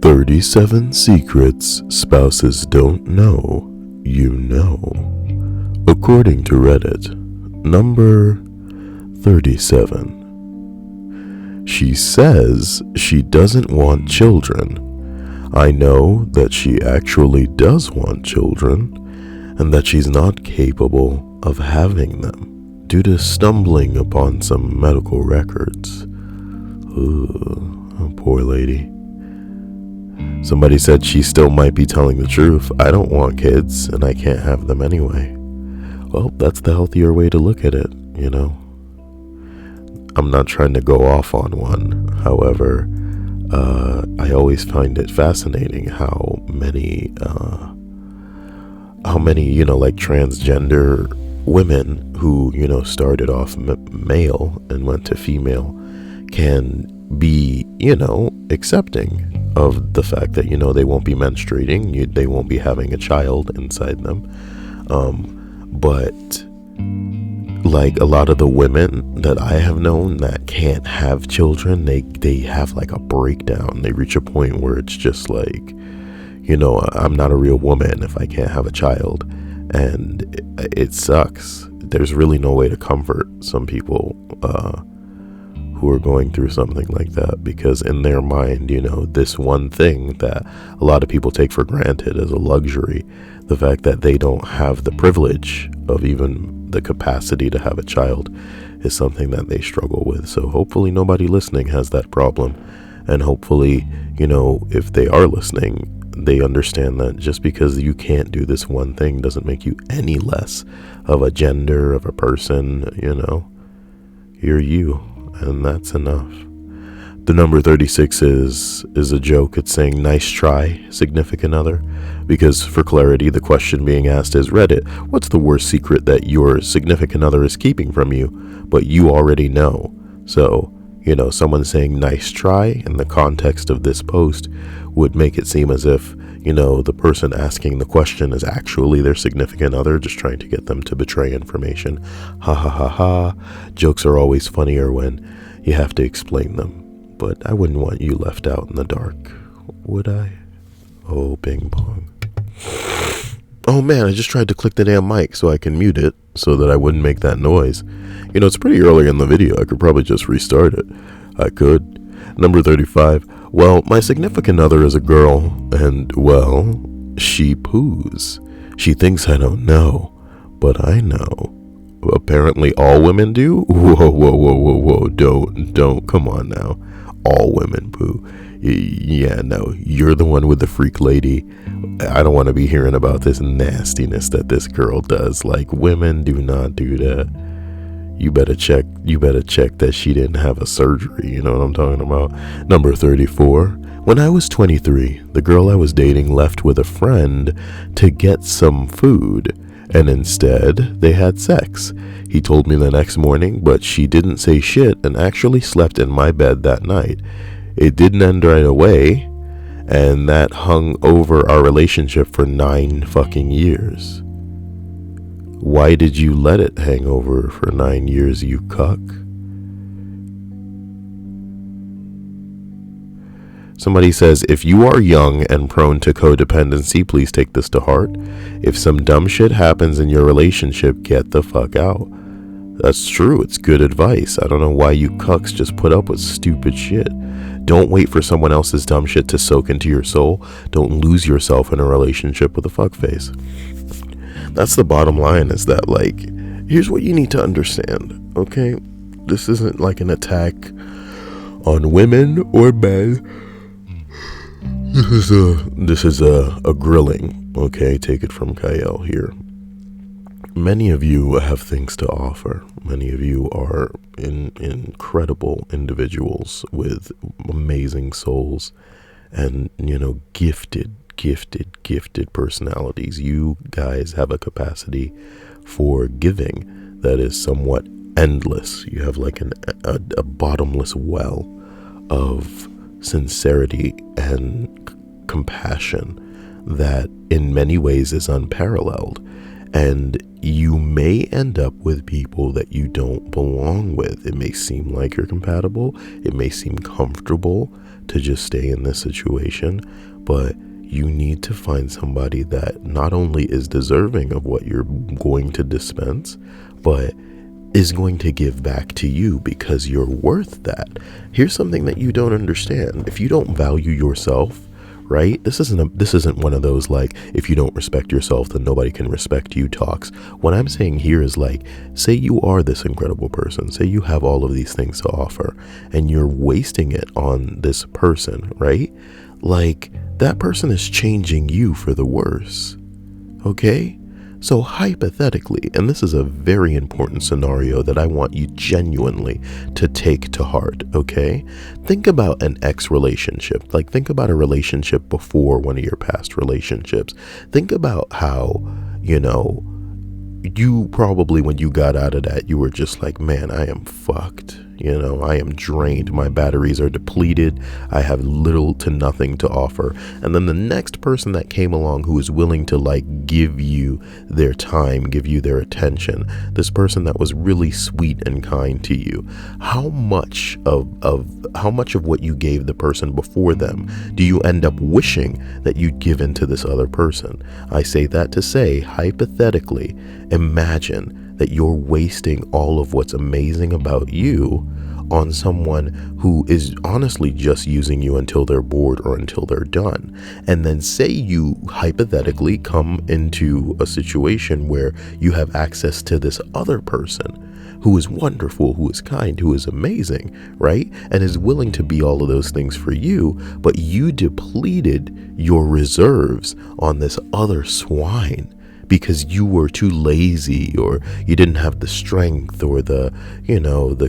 37 secrets spouses don't know you know. According to Reddit, number 37. She says she doesn't want children. I know that she actually does want children and that she's not capable of having them due to stumbling upon some medical records. Ooh, poor lady. Somebody said she still might be telling the truth. I don't want kids, and I can't have them anyway. Well, that's the healthier way to look at it, you know. I'm not trying to go off on one. However, I always find it fascinating how many, like transgender women who, started off male and went to female can be, accepting of the fact that, they won't be menstruating, they won't be having a child inside them. But like a lot of the women that I have known that can't have children, they have like a breakdown. They reach a point where it's just like, I'm not a real woman if I can't have a child. And it sucks. There's really no way to comfort some people who are going through something like that, because in their mind, this one thing that a lot of people take for granted as a luxury, the fact that they don't have the privilege of even the capacity to have a child, is something that they struggle with. So hopefully nobody listening has that problem, and hopefully, if they are listening, they understand that just because you can't do this one thing doesn't make you any less of a gender, of a person. You're you. And that's enough. The number 36 is a joke. It's saying nice try, significant other, because for clarity, the question being asked is, Reddit, what's the worst secret that your significant other is keeping from you, but you already know? So, someone saying nice try in the context of this post would make it seem as if, the person asking the question is actually their significant other, just trying to get them to betray information. Ha ha ha ha. Jokes are always funnier when you have to explain them. But I wouldn't want you left out in the dark, would I? Oh, bing bong. Oh man, I just tried to click the damn mic so I can mute it so that I wouldn't make that noise. It's pretty early in the video. I could probably just restart it. I could. Number 35. Well, my significant other is a girl, and, well, she poos. She thinks I don't know, but I know. Apparently all women do? Whoa, don't, come on now. All women poo. Yeah, no, you're the one with the freak lady. I don't want to be hearing about this nastiness that this girl does. Like, women do not do that. You better check that she didn't have a surgery, you know what I'm talking about? Number 34. When I was 23, the girl I was dating left with a friend to get some food, and instead they had sex. He told me the next morning, but she didn't say shit and actually slept in my bed that night. It didn't end right away, and that hung over our relationship for 9 fucking years. Why did you let it hang over for 9 years, you cuck? Somebody says, if you are young and prone to codependency, please take this to heart. If some dumb shit happens in your relationship, get the fuck out. That's true. It's good advice. I don't know why you cucks just put up with stupid shit. Don't wait for someone else's dumb shit to soak into your soul. Don't lose yourself in a relationship with a fuckface. That's the bottom line, is that, like, here's what you need to understand, okay? This isn't like an attack on women or men. This is a grilling, okay? Take it from Kyle here. Many of you have things to offer. Many of you are incredible individuals with amazing souls and, gifted personalities. You guys have a capacity for giving that is somewhat endless. You have like a bottomless well of sincerity and compassion that in many ways is unparalleled. And you may end up with people that you don't belong with. It may seem like you're compatible. It may seem comfortable to just stay in this situation, but you need to find somebody that not only is deserving of what you're going to dispense, but is going to give back to you because you're worth that. Here's something that you don't understand. If you don't value yourself, right? This isn't one of those like, if you don't respect yourself, then nobody can respect you talks. What I'm saying here is like, say you are this incredible person, say you have all of these things to offer, and you're wasting it on this person, right? Like, that person is changing you for the worse. Okay? So hypothetically, and this is a very important scenario that I want you genuinely to take to heart, okay? Think about an ex relationship. Like, think about a relationship before one of your past relationships. Think about how, you probably, when you got out of that, you were just like, man, I am fucked. I am drained. My batteries are depleted. I have little to nothing to offer. And then the next person that came along who is willing to like give you their time, give you their attention, this person that was really sweet and kind to you, how much of what you gave the person before them do you end up wishing that you'd given to this other person? I say that to say, hypothetically, imagine that you're wasting all of what's amazing about you on someone who is honestly just using you until they're bored or until they're done. And then say you hypothetically come into a situation where you have access to this other person who is wonderful, who is kind, who is amazing, right? And is willing to be all of those things for you, but you depleted your reserves on this other swine because you were too lazy, or you didn't have the strength or the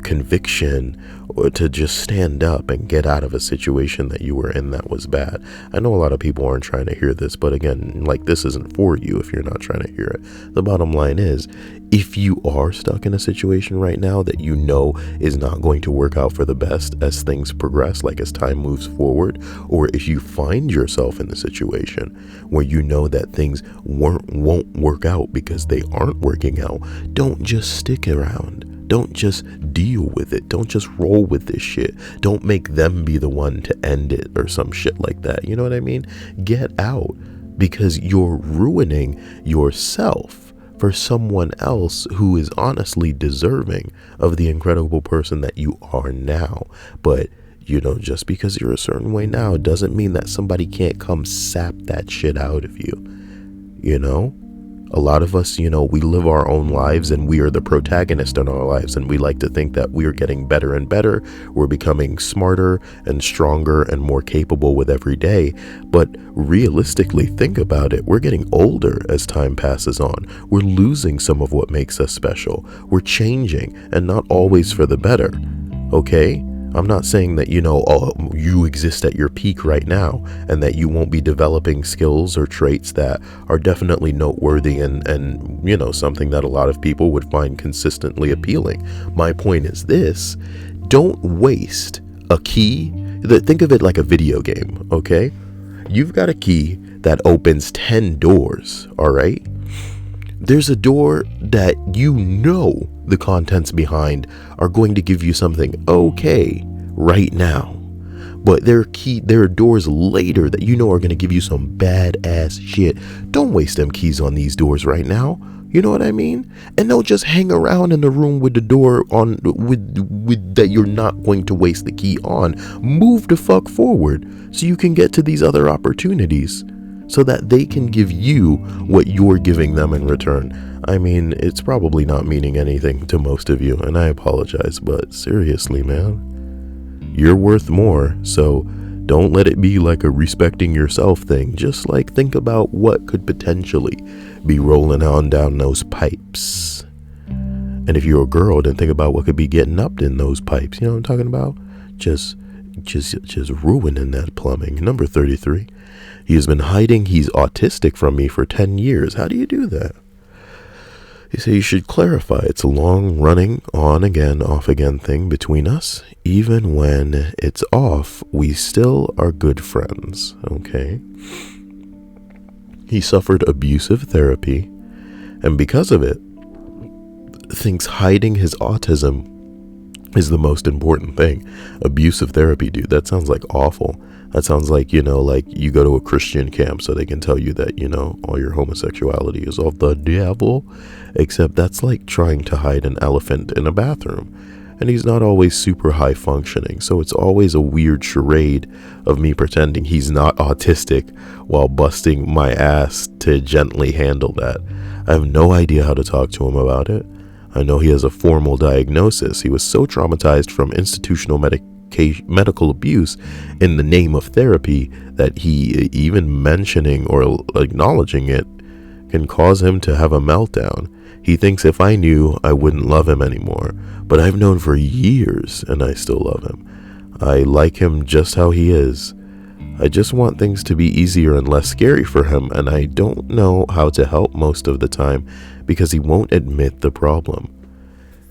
conviction, or to just stand up and get out of a situation that you were in that was bad. I know a lot of people aren't trying to hear this, but again, like, this isn't for you if you're not trying to hear it. The bottom line is, if you are stuck in a situation right now that you know is not going to work out for the best as things progress, like as time moves forward, or if you find yourself in the situation where you know that things won't work out because they aren't working out, don't just stick around. Don't just deal with it. Don't just roll with this shit. Don't make them be the one to end it or some shit like that. You know what I mean? Get out, because you're ruining yourself for someone else who is honestly deserving of the incredible person that you are now. But just because you're a certain way now doesn't mean that somebody can't come sap that shit out of you. A lot of us, we live our own lives and we are the protagonist in our lives, and we like to think that we are getting better and better. We're becoming smarter and stronger and more capable with every day. But realistically, think about it. We're getting older as time passes on. We're losing some of what makes us special. We're changing, and not always for the better. Okay? I'm not saying that, you exist at your peak right now and that you won't be developing skills or traits that are definitely noteworthy and something that a lot of people would find consistently appealing. My point is this: don't waste a key. Think of it like a video game, okay? You've got a key that opens 10 doors, all right? There's a door that the contents behind are going to give you something okay right now. But there are doors later that are going to give you some badass shit. Don't waste them keys on these doors right now. You know what I mean? And don't just hang around in the room with the door on with that you're not going to waste the key on. Move the fuck forward so you can get to these other opportunities, so that they can give you what you're giving them in return. I mean, it's probably not meaning anything to most of you, and I apologize, but seriously, man, you're worth more, so don't let it be like a respecting yourself thing. Just like, think about what could potentially be rolling on down those pipes. And if you're a girl, then think about what could be getting up in those pipes. You know what I'm talking about? Just ruining that plumbing. Number 33. He has been hiding he's autistic from me for 10 years. How do you do that? He said you should clarify. It's a long running on again, off again thing between us. Even when it's off, we still are good friends. Okay. He suffered abusive therapy, and because of it, thinks hiding his autism is the most important thing. Abusive therapy, dude, that sounds like awful. That sounds like, like you go to a Christian camp so they can tell you that, all your homosexuality is of the devil. Except that's like trying to hide an elephant in a bathroom. And he's not always super high functioning, so it's always a weird charade of me pretending he's not autistic while busting my ass to gently handle that. I have no idea how to talk to him about it. I know he has a formal diagnosis. He was so traumatized from institutional medical abuse in the name of therapy that he, even mentioning or acknowledging it, can cause him to have a meltdown. He thinks if I knew, I wouldn't love him anymore. But I've known for years, and I still love him. I like him just how he is. I just want things to be easier and less scary for him, and I don't know how to help most of the time because he won't admit the problem.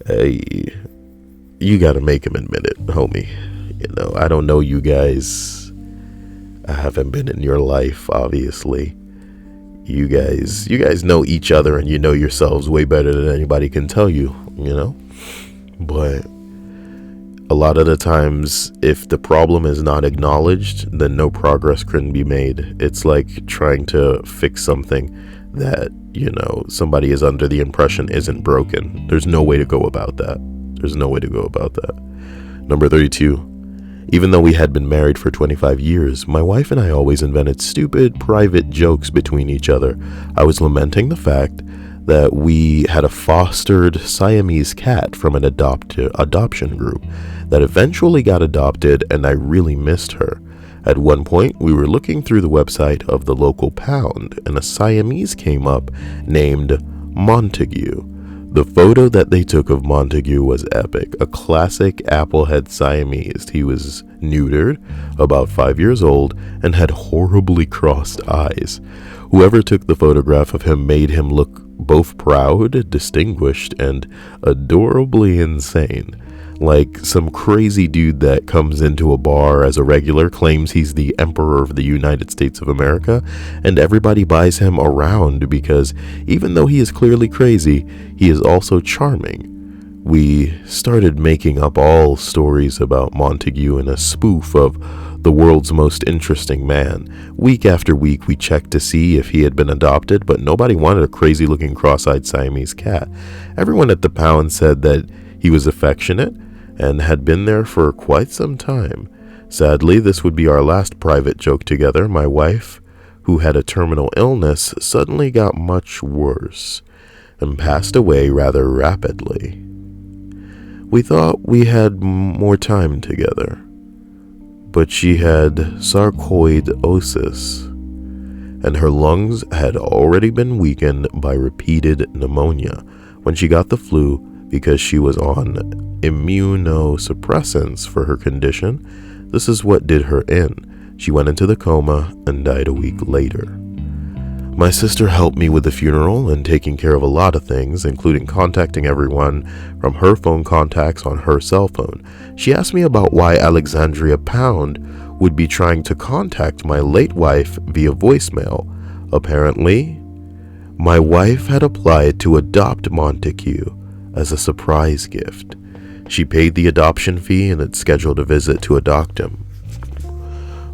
You gotta make him admit it, homie. I don't know you guys. I haven't been in your life, obviously. You guys know each other and you know yourselves way better than anybody can tell you, But a lot of the times, if the problem is not acknowledged, then no progress can be made. It's like trying to fix something that, somebody is under the impression isn't broken. There's no way to go about that. Number 32. Even though we had been married for 25 years, my wife and I always invented stupid, private jokes between each other. I was lamenting the fact that we had a fostered Siamese cat from an adoption group that eventually got adopted, and I really missed her. At one point, we were looking through the website of the local pound, and a Siamese came up named Montague. The photo that they took of Montague was epic, a classic applehead Siamese. He was neutered, about 5 years old, and had horribly crossed eyes. Whoever took the photograph of him made him look both proud, distinguished, and adorably insane. Like some crazy dude that comes into a bar as a regular, claims he's the Emperor of the United States of America, and everybody buys him around because even though he is clearly crazy, he is also charming. We started making up all stories about Montague in a spoof of the world's most interesting man. Week after week, we checked to see if he had been adopted, but nobody wanted a crazy-looking cross-eyed Siamese cat. Everyone at the pound said that he was affectionate and had been there for quite some time. Sadly, this would be our last private joke together. My wife, who had a terminal illness, suddenly got much worse and passed away rather rapidly. We thought we had more time together, but she had sarcoidosis, and her lungs had already been weakened by repeated pneumonia when she got the flu because she was on immunosuppressants for her condition. This is what did her in. She went into the coma and died a week later. My sister helped me with the funeral and taking care of a lot of things, including contacting everyone from her phone contacts on her cell phone. She asked me about why Alexandria Pound would be trying to contact my late wife via voicemail. Apparently, my wife had applied to adopt Montague as a surprise gift. She paid the adoption fee and had scheduled a visit to adopt him.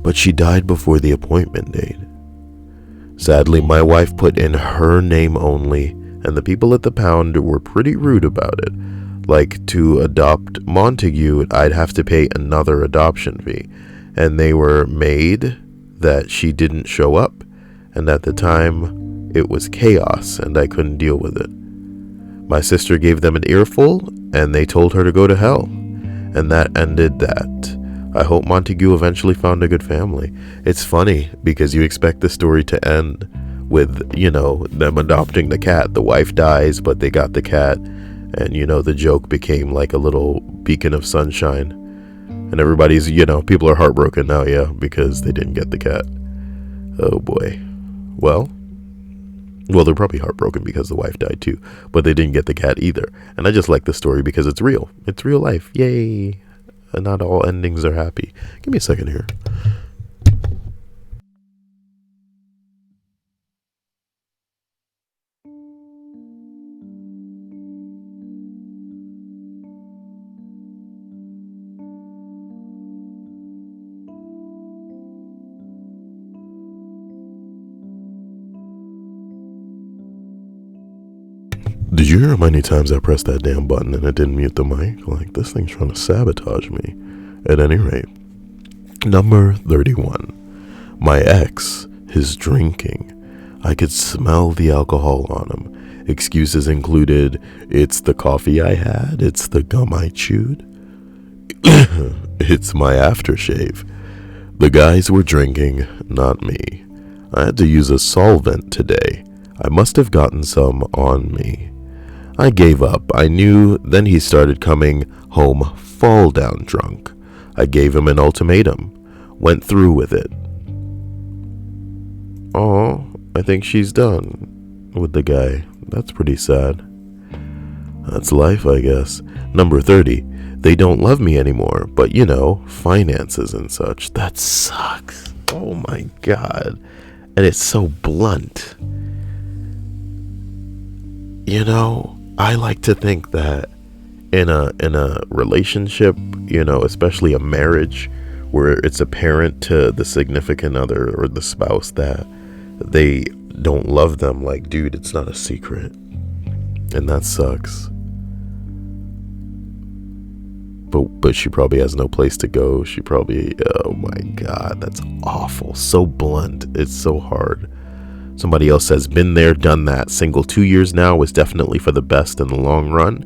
But she died before the appointment date. Sadly, my wife put in her name only, and the people at the pound were pretty rude about it. Like, to adopt Montague, I'd have to pay another adoption fee, and they were made that she didn't show up, and at the time, it was chaos, and I couldn't deal with it. My sister gave them an earful, and they told her to go to hell, and that ended that. I hope Montague eventually found a good family. It's funny because you expect the story to end with, them adopting the cat. The wife dies, but they got the cat. And, the joke became like a little beacon of sunshine. And everybody's, people are heartbroken now, yeah, because they didn't get the cat. Oh boy. Well, they're probably heartbroken because the wife died too, but they didn't get the cat either. And I just like the story because it's real. It's real life. Yay. And not all endings are happy. Give me a second here. Did you hear how many times I pressed that damn button and it didn't mute the mic? Like, this thing's trying to sabotage me. At any rate, number 31. My ex, his drinking. I could smell the alcohol on him. Excuses included, it's the coffee I had, it's the gum I chewed, it's my aftershave. The guys were drinking, not me. I had to use a solvent today. I must have gotten some on me. I gave up. I knew. Then he started coming home fall down drunk. I gave him an ultimatum. Went through with it. Oh, I think she's done with the guy. That's pretty sad. That's life, I guess. Number 30. They don't love me anymore, but you know, finances and such. That sucks. Oh my God. And it's so blunt. You know, I like to think that in a relationship, you know, especially a marriage where it's apparent to the significant other or the spouse that they don't love them, like, dude, it's not a secret. And that sucks. But she probably has no place to go. She probably, oh my God, that's awful. So blunt. It's so hard. Somebody else says, been there, done that. Single 2 years now, was definitely for the best in the long run.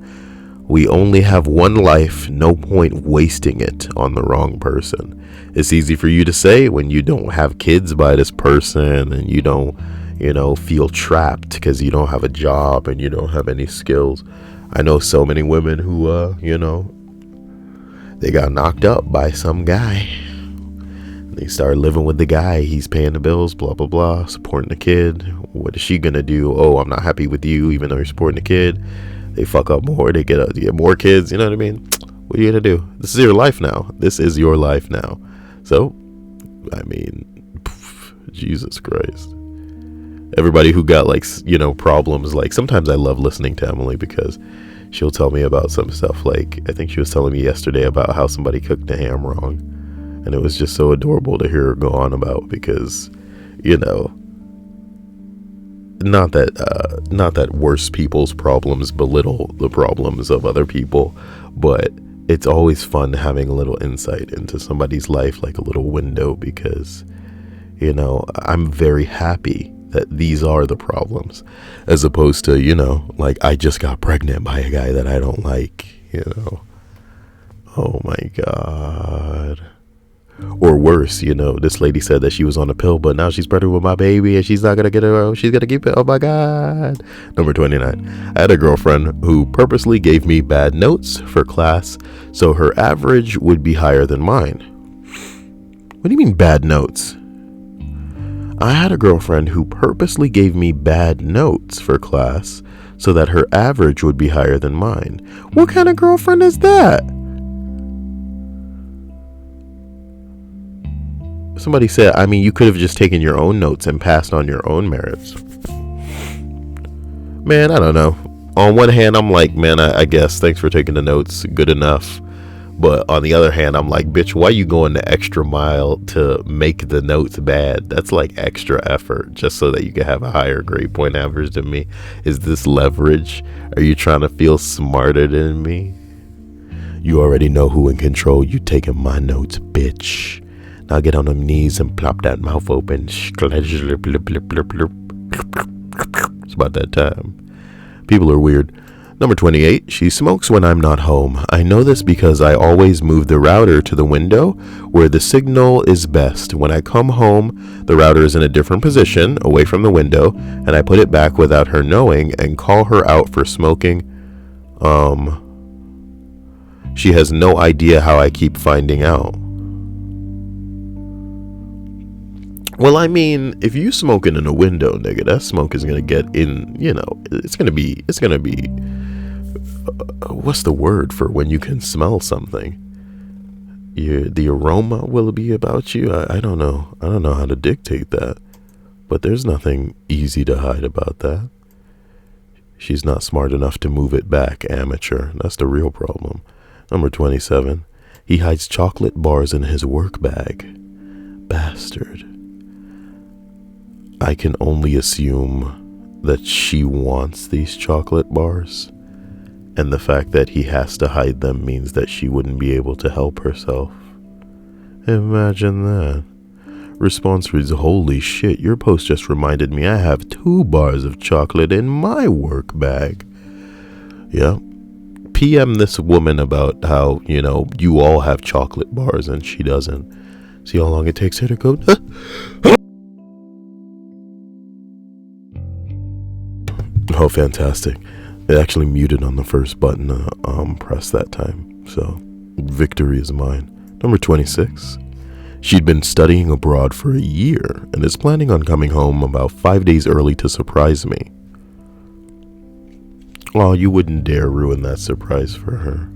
We only have one life, no point wasting it on the wrong person. It's easy for you to say when you don't have kids by this person and you don't, you know, feel trapped because you don't have a job and you don't have any skills. I know so many women who, you know, they got knocked up by some guy. They started living with the guy. He's paying the bills, blah, blah, blah, supporting the kid. What is she going to do? Oh, I'm not happy with you, even though you're supporting the kid. They fuck up more. They get more kids. You know what I mean? What are you going to do? This is your life now. This is your life now. So, I mean, Jesus Christ. Everybody who got, like, you know, problems. Like, sometimes I love listening to Emily because she'll tell me about some stuff. Like, I think she was telling me yesterday about how somebody cooked the ham wrong. And it was just so adorable to hear her go on about because, you know, not that worse people's problems belittle the problems of other people, but it's always fun having a little insight into somebody's life, like a little window, because, you know, I'm very happy that these are the problems as opposed to, you know, like I just got pregnant by a guy that I don't like, you know. Oh my God. Or worse, you know, this lady said that she was on a pill, but now she's pregnant with my baby and she's not going to get it. She's going to keep it. Oh my God. Number 29. I had a girlfriend who purposely gave me bad notes for class so her average would be higher than mine. What do you mean bad notes? I had a girlfriend who purposely gave me bad notes for class so that her average would be higher than mine. What kind of girlfriend is that? Somebody said, I mean, you could have just taken your own notes and passed on your own merits. Man, I don't know. On one hand, I'm like, man, I guess thanks for taking the notes. Good enough. But on the other hand, I'm like, bitch, why you going the extra mile to make the notes bad? That's like extra effort just so that you can have a higher grade point average than me. Is this leverage? Are you trying to feel smarter than me? You already know who in control. You taking my notes, bitch. Now get on them knees and plop that mouth open. It's about that time. People are weird. Number 28. She smokes when I'm not home. I know this because I always move the router to the window where the signal is best. When I come home, the router is in a different position away from the window, and I put it back without her knowing and call her out for smoking. She has no idea how I keep finding out. Well, I mean, if you smoking in a window, nigga, that smoke is gonna get in, you know, it's gonna be, what's the word for when you can smell something? The aroma will be about you. I don't know. I don't know how to dictate that, but there's nothing easy to hide about that. She's not smart enough to move it back, amateur. That's the real problem. Number 27. He hides chocolate bars in his work bag. Bastard. I can only assume that she wants these chocolate bars, and the fact that he has to hide them means that she wouldn't be able to help herself. Imagine that. Response reads, holy shit, your post just reminded me I have 2 bars of chocolate in my work bag. Yeah. PM this woman about how, you all have chocolate bars and she doesn't. See how long it takes her to go. Oh, fantastic. It actually muted on the first button press that time. So, victory is mine. Number 26. She'd been studying abroad for a year and is planning on coming home about 5 days early to surprise me. Oh, you wouldn't dare ruin that surprise for her.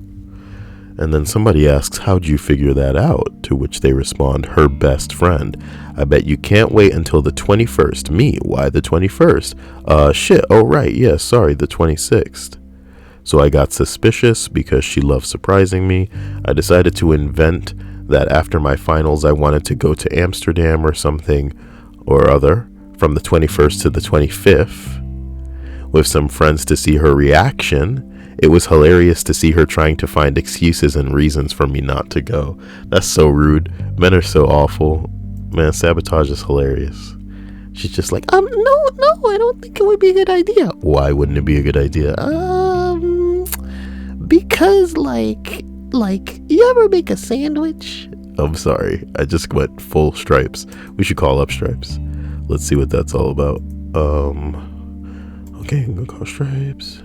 And then somebody asks, how'd you figure that out? To which they respond, her best friend. I bet you can't wait until the 21st. Me, why the 21st? Shit, oh right, yeah, sorry, the 26th. So I got suspicious because she loves surprising me. I decided to invent that after my finals I wanted to go to Amsterdam or something or other from the 21st to the 25th with some friends to see her reaction. It was hilarious to see her trying to find excuses and reasons for me not to go. That's so rude. Men are so awful. Man, sabotage is hilarious. She's just like, no, I don't think it would be a good idea. Why wouldn't it be a good idea? Because you ever make a sandwich? I'm sorry, I just went full Stripes. We should call up Stripes. Let's see what that's all about. Okay, I'm gonna call Stripes.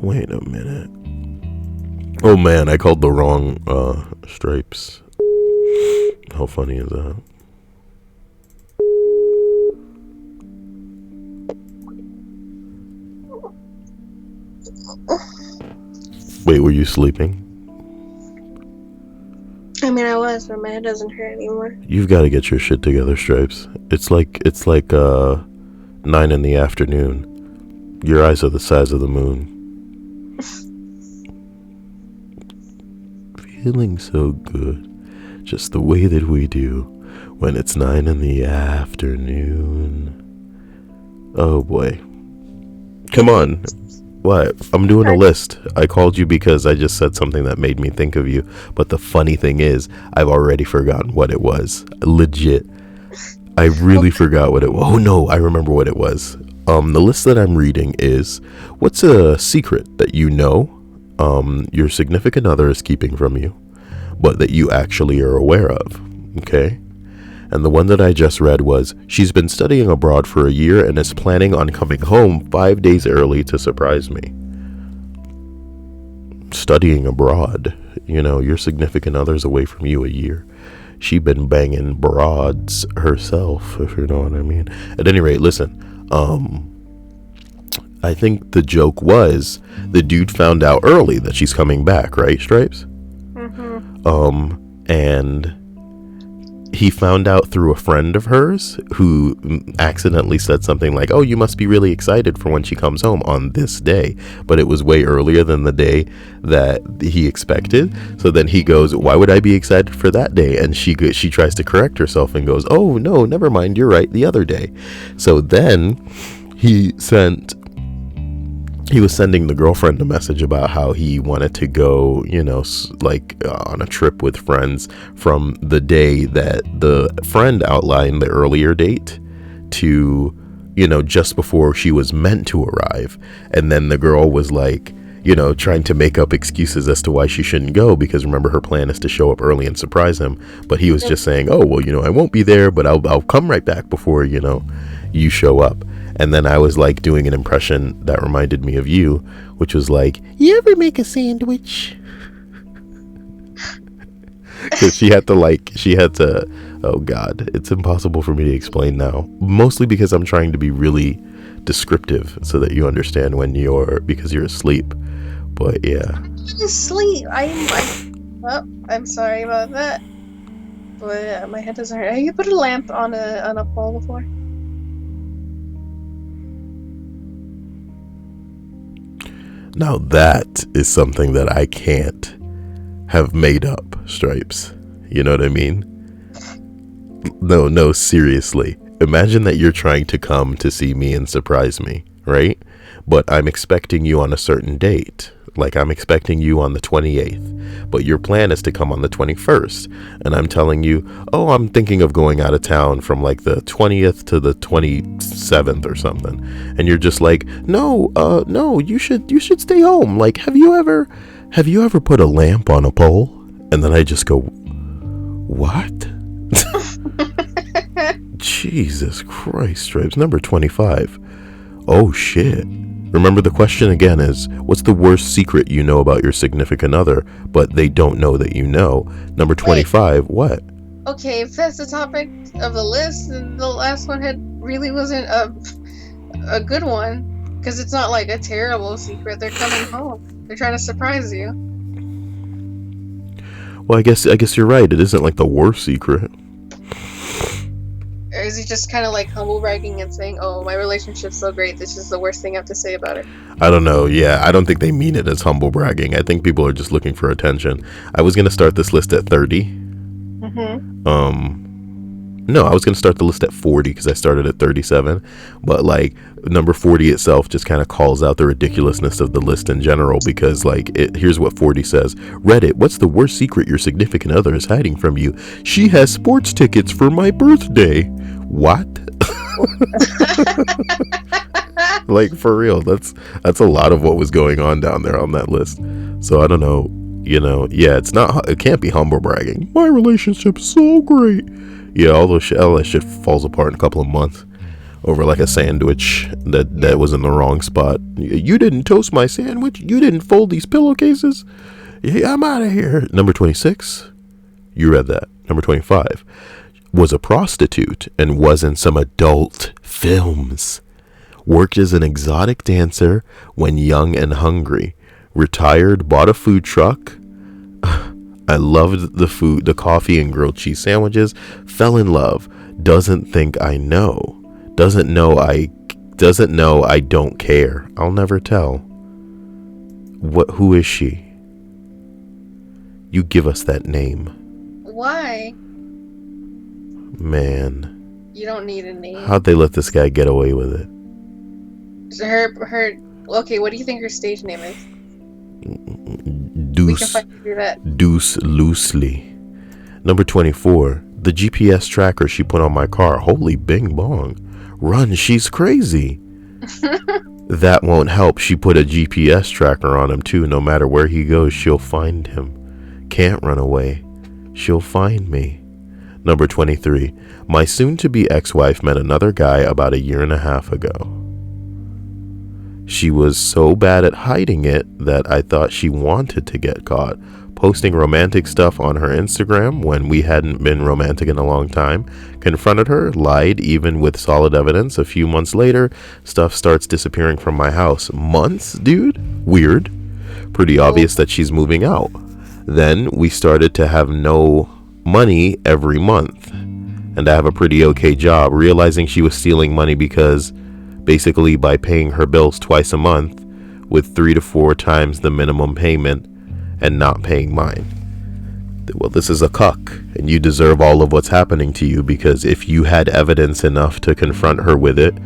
Wait a minute. Oh man, I called the wrong Stripes. How funny is that? Wait, were you sleeping? I mean, I was, but my head doesn't hurt anymore. You've got to get your shit together, Stripes. It's like 9 in the afternoon. Your eyes are the size of the moon. Feeling so good, just the way that we do when it's 9 in the afternoon. Oh boy. Come on. What? I'm doing a list. I called you because I just said something that made me think of you. But the funny thing is, I've already forgotten what it was. Legit. I really forgot what it was. Oh no, I remember what it was. The list that I'm reading is, what's a secret that your significant other is keeping from you, but that you actually are aware of? Okay. And the one that I just read was, she's been studying abroad for a year and is planning on coming home 5 days early to surprise me. Studying abroad, your significant other's away from you a year. She been banging broads herself, if you know what I mean. At any rate, listen, I think the joke was the dude found out early that she's coming back, right, Stripes? Mm-hmm. And he found out through a friend of hers who accidentally said something like, oh, you must be really excited for when she comes home on this day. But it was way earlier than the day that he expected. So then he goes, why would I be excited for that day? And she tries to correct herself and goes, oh, no, never mind. You're right. The other day. So then he was sending the girlfriend a message about how he wanted to go, on a trip with friends from the day that the friend outlined the earlier date to, just before she was meant to arrive. And then the girl was like, trying to make up excuses as to why she shouldn't go, because remember, her plan is to show up early and surprise him. But he was just saying, oh, well, I won't be there, but I'll come right back before, you show up. And then I was like doing an impression that reminded me of you, which was like, you ever make a sandwich? Because she had to, oh God, it's impossible for me to explain now. Mostly because I'm trying to be really descriptive so that you understand because you're asleep. But yeah. I'm asleep. I'm sorry about that. But my head doesn't hurt. Have you put a lamp on a pole before? Now that is something that I can't have made up, Stripes. You know what I mean? No, seriously. imagine that you're trying to come to see me and surprise me, right? But I'm expecting you on a certain date. Like, I'm expecting you on the 28th, but your plan is to come on the 21st. And I'm telling you, oh, I'm thinking of going out of town from like the 20th to the 27th or something. And you're just like, no, you should stay home. Like, have you ever put a lamp on a pole? And then I just go, what? Jesus Christ, Stripes. Number 25. Oh shit. Remember, the question again is, what's the worst secret you know about your significant other, but they don't know that you know? Number 25, wait. What? Okay, if that's the topic of the list, then the last one really wasn't a good one, because it's not like a terrible secret. They're coming home. They're trying to surprise you. Well, I guess you're right. It isn't like the worst secret. Or is he just kind of like humble bragging and saying, oh, my relationship's so great, this is the worst thing I have to say about it? I don't know. Yeah, I don't think they mean it as humble bragging. I think people are just looking for attention. I was going to start this list at 30. No, I was going to start the list at 40 because I started at 37. But like number 40 itself just kind of calls out the ridiculousness of the list in general, because like here's what 40 says. Reddit, what's the worst secret your significant other is hiding from you? She has sports tickets for my birthday. What? Like, for real, that's a lot of what was going on down there on that list. So I don't know, yeah, it can't be humble bragging. My relationship's so great. Yeah, all that shit falls apart in a couple of months over like a sandwich that was in the wrong spot. You didn't toast my sandwich. You didn't fold these pillowcases. Yeah, I'm out of here. Number 26. You read that. Number 25. Was a prostitute and was in some adult films. Worked as an exotic dancer when young and hungry. Retired, bought a food truck. I loved the food, the coffee and grilled cheese sandwiches. Fell in love. Doesn't think I know. Doesn't know I don't care. I'll never tell. Who is she? You give us that name. Why? Man. You don't need a name. How'd they let this guy get away with it? Okay, what do you think her stage name is? Deuce loosely. Number 24. The GPS tracker she put on my car. Holy bing bong. Run, she's crazy. That won't help. She put a GPS tracker on him too. No matter where he goes, she'll find him. Can't run away. She'll find me. Number 23. My soon-to-be ex-wife met another guy about 1.5 years ago. She was so bad at hiding it that I thought she wanted to get caught. Posting romantic stuff on her Instagram when we hadn't been romantic in a long time. Confronted her, lied even with solid evidence. A few months later, stuff starts disappearing from my house. Months, dude? Weird. Pretty obvious that she's moving out. Then we started to have no money every month. And I have a pretty okay job. Realizing she was stealing money because basically by paying her bills twice a month with 3 to 4 times the minimum payment and not paying mine. Well, this is a cuck, and you deserve all of what's happening to you, because if you had evidence enough to confront her with it,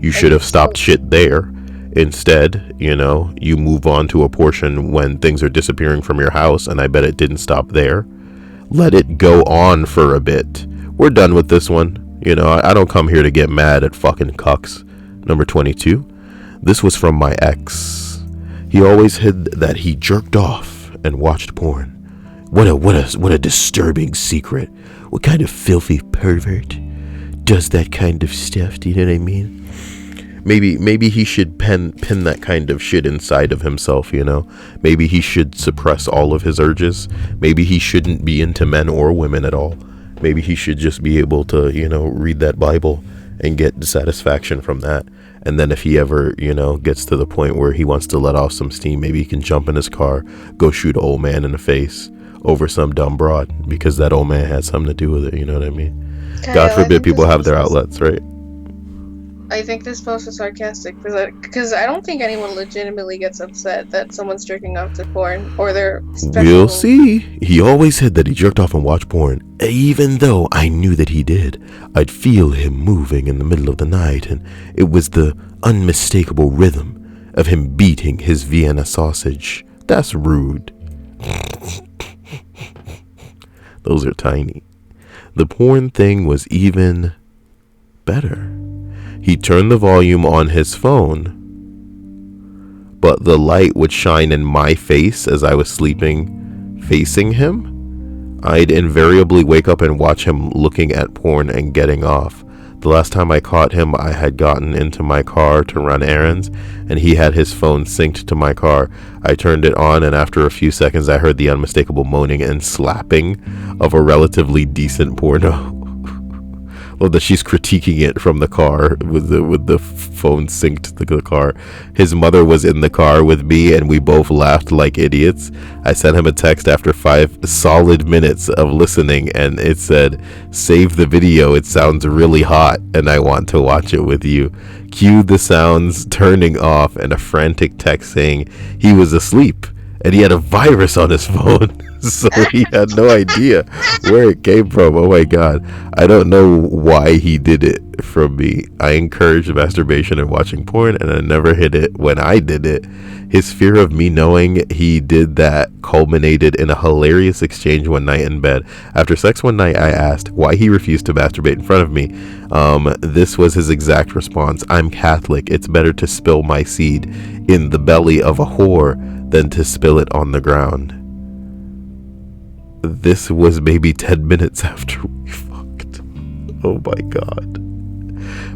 you should have stopped shit there. Instead, you move on to a portion when things are disappearing from your house, and I bet it didn't stop there. Let it go on for a bit. We're done with this one. I don't come here to get mad at fucking cucks. Number 22. This was from my ex. He always hid that he jerked off and watched porn. What a disturbing secret. What kind of filthy pervert does that kind of stuff? Do you know what I mean? Maybe he should pin that kind of shit inside of himself, Maybe he should suppress all of his urges. Maybe he shouldn't be into men or women at all. Maybe he should just be able to, read that Bible and get satisfaction from that. And then if he ever, gets to the point where he wants to let off some steam, maybe he can jump in his car, go shoot an old man in the face over some dumb broad, because that old man had something to do with it. You know what I mean? God forbid people have their outlets, right? I think this post was sarcastic because I don't think anyone legitimately gets upset that someone's jerking off to porn or their We'll special. see. He always said that he jerked off and watched porn, even though I knew that he did. I'd feel him moving in the middle of the night, and it was the unmistakable rhythm of him beating his Vienna sausage. That's rude. Those are tiny. The porn thing was even better. He turned the volume on his phone, but the light would shine in my face as I was sleeping, facing him. I'd invariably wake up and watch him looking at porn and getting off. The last time I caught him, I had gotten into my car to run errands, and he had his phone synced to my car. I turned it on, and after a few seconds, I heard the unmistakable moaning and slapping of a relatively decent porno. Well, that she's critiquing it from the car with the phone synced to the car. His mother was in the car with me, and we both laughed like idiots. I sent him a text after 5 solid minutes of listening, and it said, "Save the video. It sounds really hot, and I want to watch it with you." Cue the sounds turning off and a frantic text saying he was asleep and he had a virus on his phone. So he had no idea where it came from. Oh my god. I don't know why he did it from me. I encouraged masturbation and watching porn, and I never hid it when I did it. His fear of me knowing he did that culminated in a hilarious exchange one night in bed. After sex one night, I asked why he refused to masturbate in front of me. This was his exact response: "I'm Catholic. It's better to spill my seed in the belly of a whore than to spill it on the ground." This was maybe 10 minutes after we fucked. Oh my god.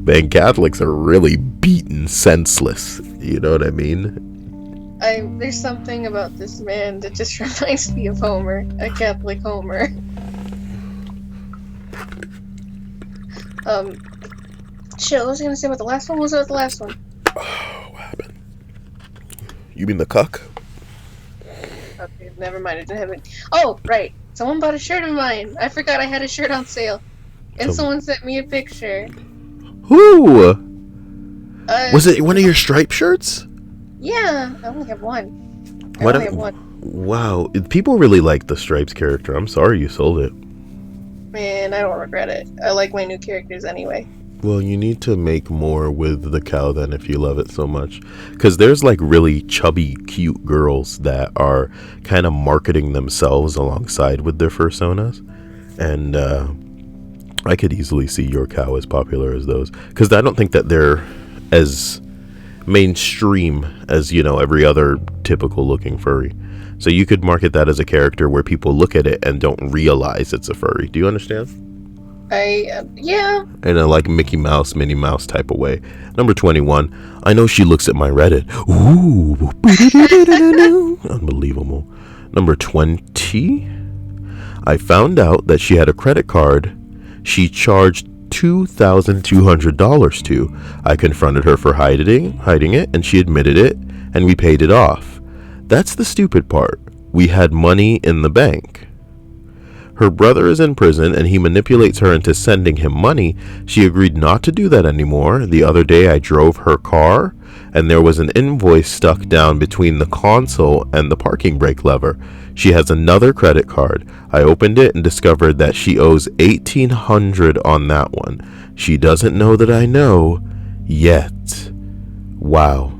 Man, Catholics are really beaten senseless. You know what I mean? There's something about this man that just reminds me of Homer, a Catholic Homer. Shit, what was I gonna say about the last one? What was about the last one? Oh, what happened? You mean the cuck? Okay, never mind. I didn't have it. Oh, right. Someone bought a shirt of mine. I forgot I had a shirt on sale, and someone sent me a picture. Who? Was it one of your striped shirts? Yeah, I only have one. Wow, people really like the Stripes character. I'm sorry you sold it. Man, I don't regret it. I like my new characters anyway. Well, you need to make more with the cow then if you love it so much. Because there's like really chubby, cute girls that are kind of marketing themselves alongside with their personas. And I could easily see your cow as popular as those. Because I don't think that they're as mainstream as, you know, every other typical looking furry. So you could market that as a character where people look at it and don't realize it's a furry. Do you understand? Yeah. In a like Mickey Mouse, Minnie Mouse type of way. Number 21. I know she looks at my Reddit. Ooh. Unbelievable. Number 20. I found out that she had a credit card she charged $2,200 to. I confronted her for hiding it, and she admitted it, and we paid it off. That's the stupid part. We had money in the bank. Her brother is in prison, and he manipulates her into sending him money. She agreed not to do that anymore. The other day I drove her car, and there was an invoice stuck down between the console and the parking brake lever. She has another credit card. I opened it and discovered that she owes $1,800 on that one. She doesn't know that I know yet. Wow.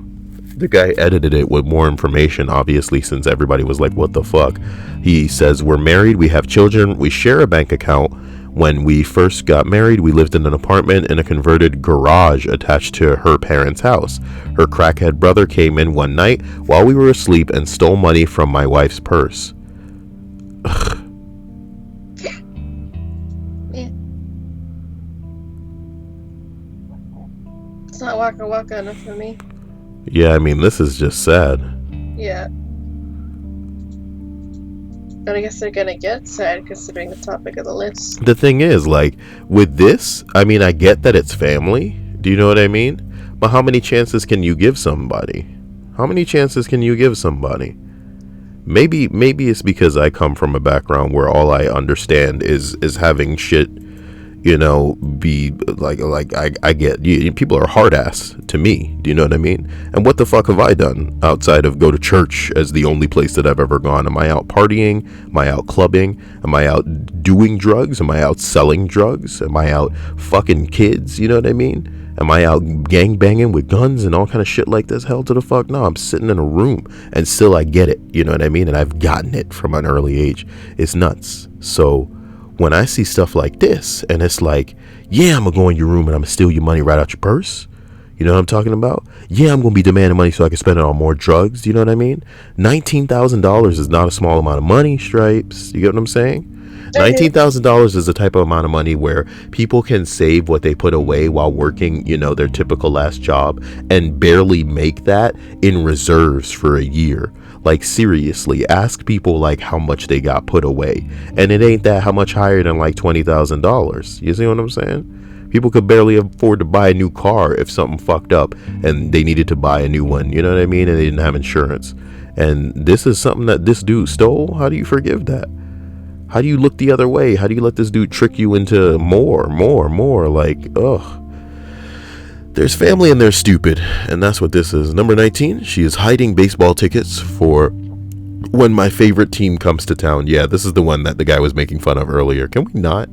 The guy edited it with more information, obviously, since everybody was like, what the fuck? He says, we're married, we have children, we share a bank account. When we first got married, we lived in an apartment in a converted garage attached to her parents' house. Her crackhead brother came in one night while we were asleep and stole money from my wife's purse. Ugh. Yeah. It's not waka waka enough for me. Yeah, I mean, this is just sad. Yeah. But I guess they're gonna get sad considering the topic of the list. The thing is, like, with this, I mean, I get that it's family. Do you know what I mean? But how many chances can you give somebody? How many chances can you give somebody? Maybe it's because I come from a background where all I understand is having shit, be like I get people are hard ass to me. Do you know what I mean? And what the fuck have I done outside of go to church as the only place that I've ever gone? Am I out partying? Am I out clubbing? Am I out doing drugs? Am I out selling drugs? Am I out fucking kids? You know what I mean? Am I out gang banging with guns and all kind of shit like this? Hell to the fuck no. I'm sitting in a room and still I get it. You know what I mean? And I've gotten it from an early age. It's nuts. So when I see stuff like this and it's like, yeah, I'm gonna go in your room and I'm gonna steal your money right out your purse. You know what I'm talking about? Yeah, I'm gonna be demanding money so I can spend it on more drugs. Do you know what I mean? $19,000 is not a small amount of money, Stripes. You get what I'm saying? $19,000 is the type of amount of money where people can save what they put away while working, their typical last job and barely make that in reserves for a year. Like, seriously, ask people like how much they got put away. And it ain't that how much higher than like $20,000. You see what I'm saying? People could barely afford to buy a new car if something fucked up and they needed to buy a new one. You know what I mean? And they didn't have insurance. And this is something that this dude stole. How do you forgive that? How do you look the other way? How do you let this dude trick you into more? Like, ugh. There's family and they're stupid. And that's what this is. Number 19, she is hiding baseball tickets for when my favorite team comes to town. Yeah, this is the one that the guy was making fun of earlier. Can we not?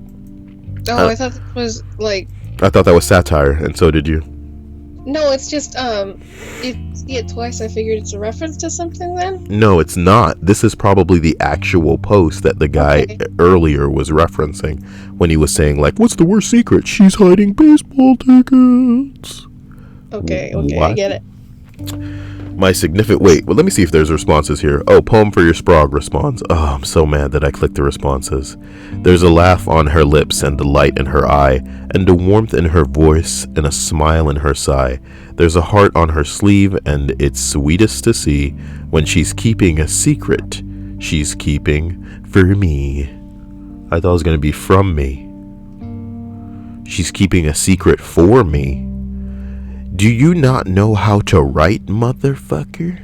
Oh, I thought it was like... I thought that was satire, and so did you. No, it's just, if you see it twice, I figured it's a reference to something then? No, it's not. This is probably the actual post that the guy earlier was referencing when he was saying, like, what's the worst secret? She's hiding baseball tickets. Okay, What? I get it. My significant... Wait, well, let me see if there's responses here. Oh, poem for your Sprague response. Oh, I'm so mad that I clicked the responses. There's a laugh on her lips and a light in her eye, and a warmth in her voice and a smile in her sigh. There's a heart on her sleeve, and it's sweetest to see when she's keeping a secret. She's keeping for me. I thought it was going to be from me. She's keeping a secret for me. Do you not know how to write, motherfucker?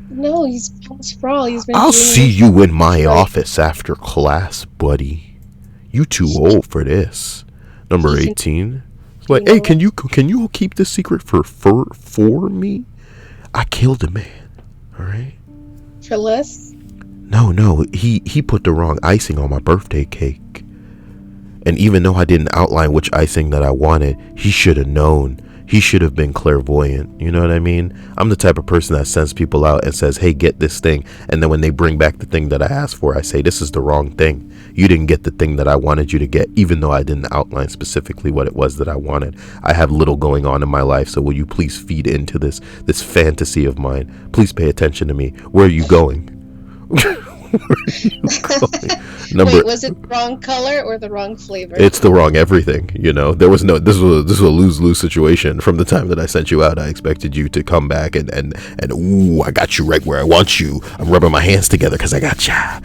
No, he's sprawl. I'll see you in my office after class, buddy. You too old for this. Number 18. It's like, hey, can you keep this secret for me? I killed a man. All right. For less? No. He put the wrong icing on my birthday cake. And even though I didn't outline which icing that I wanted, he should have known. He should have been clairvoyant. You know what I mean? I'm the type of person that sends people out and says, hey, get this thing. And then when they bring back the thing that I asked for, I say, this is the wrong thing. You didn't get the thing that I wanted you to get, even though I didn't outline specifically what it was that I wanted. I have little going on in my life. So will you please feed into this fantasy of mine? Please pay attention to me. Where are you going? Wait, was it the wrong color or the wrong flavor? It's the wrong everything. There was no. This was a lose-lose situation. From the time that I sent you out, I expected you to come back and ooh, I got you right where I want you. I'm rubbing my hands together because I got ya.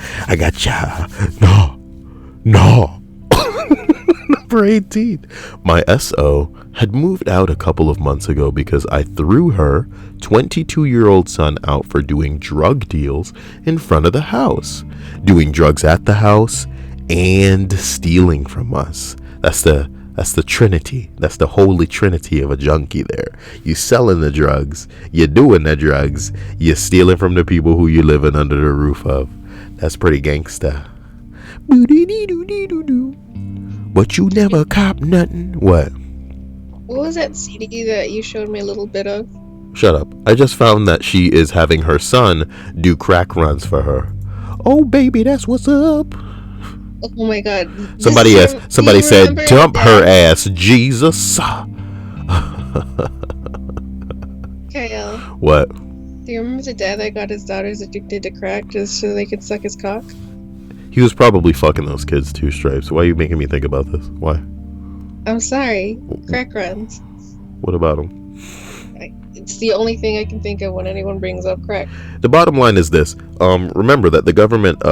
No. Number 18. My SO had moved out a couple of months ago because I threw her 22-year-old son out for doing drug deals in front of the house, doing drugs at the house, and stealing from us. That's the trinity. That's the holy trinity of a junkie there. You selling the drugs, you're doing the drugs, you're stealing from the people who you living under the roof of. That's pretty gangsta. But you never cop nothing. What? What was that CD that you showed me a little bit of? Shut up. I just found that she is having her son do crack runs for her. Oh, baby, that's what's up. Oh my god. Somebody said, dump her ass, Jesus. Kyle. What? Do you remember the dad that got his daughters addicted to crack just so they could suck his cock? He was probably fucking those kids too, Stripes. Why are you making me think about this? Why? I'm sorry. Crack runs. What about them? It's the only thing I can think of when anyone brings up crack. The bottom line is this. Remember that the government,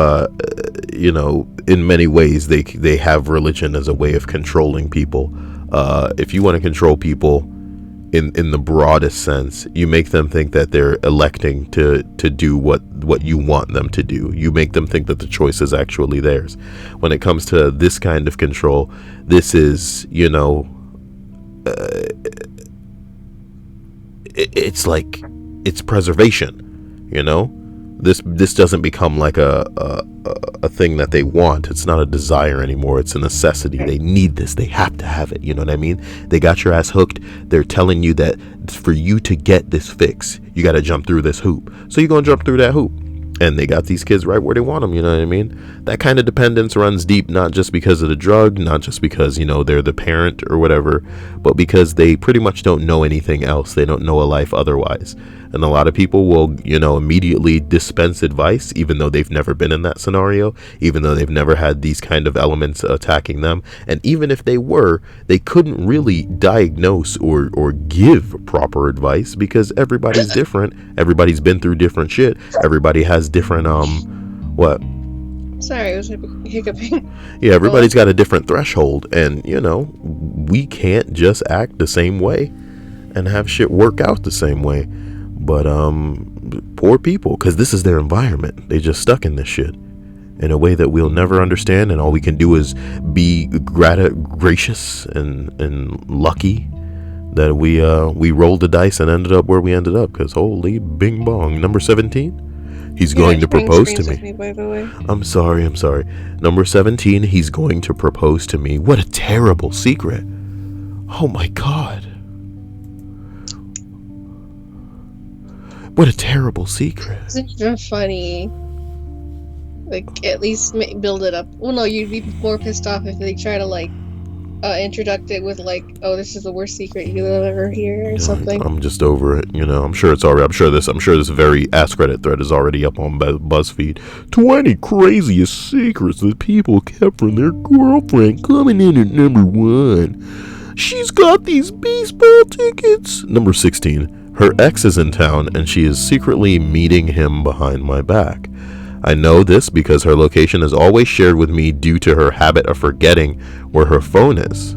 in many ways, they have religion as a way of controlling people. If you want to control people in the broadest sense, you make them think that they're electing to do what what you want them to do. You make them think that the choice is actually theirs. When it comes to this kind of control, this is, it's like, it's preservation, this doesn't become like a thing that they want. It's not a desire anymore. It's a necessity. They need this. They have to have it. You know what I mean? They got your ass hooked. They're telling you that for you to get this fix, you got to jump through this hoop. So you're going to jump through that hoop. And they got these kids right where they want them, you know what I mean? That kind of dependence runs deep, not just because of the drug, not just because, they're the parent or whatever, but because they pretty much don't know anything else. They don't know a life otherwise. And a lot of people will, immediately dispense advice, even though they've never been in that scenario, even though they've never had these kind of elements attacking them. And even if they were, they couldn't really diagnose or give proper advice because everybody's different. Everybody's been through different shit. Everybody has different, what? Sorry, I was hiccuping. Yeah, everybody's got a different threshold. And, we can't just act the same way and have shit work out the same way. But poor people, because this is their environment. They just stuck in this shit in a way that we'll never understand, and all we can do is be gracious and lucky that we rolled the dice and ended up where we ended up. Because holy bing bong, number 17, he's going to propose to me. By the way. I'm sorry. Number 17, he's going to propose to me. What a terrible secret! Oh my god. What a terrible secret. It's even funny. Like, at least build it up. Well, no, you'd be more pissed off if they try to, introduce it with, oh, this is the worst secret you'll ever hear or something. I'm just over it, I'm sure it's already, I'm sure this very Ask Reddit thread is already up on BuzzFeed. 20 craziest secrets that people kept from their girlfriend, coming in at number 1. She's got these baseball tickets. Number 16. Her ex is in town and she is secretly meeting him behind my back. I know this because her location is always shared with me due to her habit of forgetting where her phone is.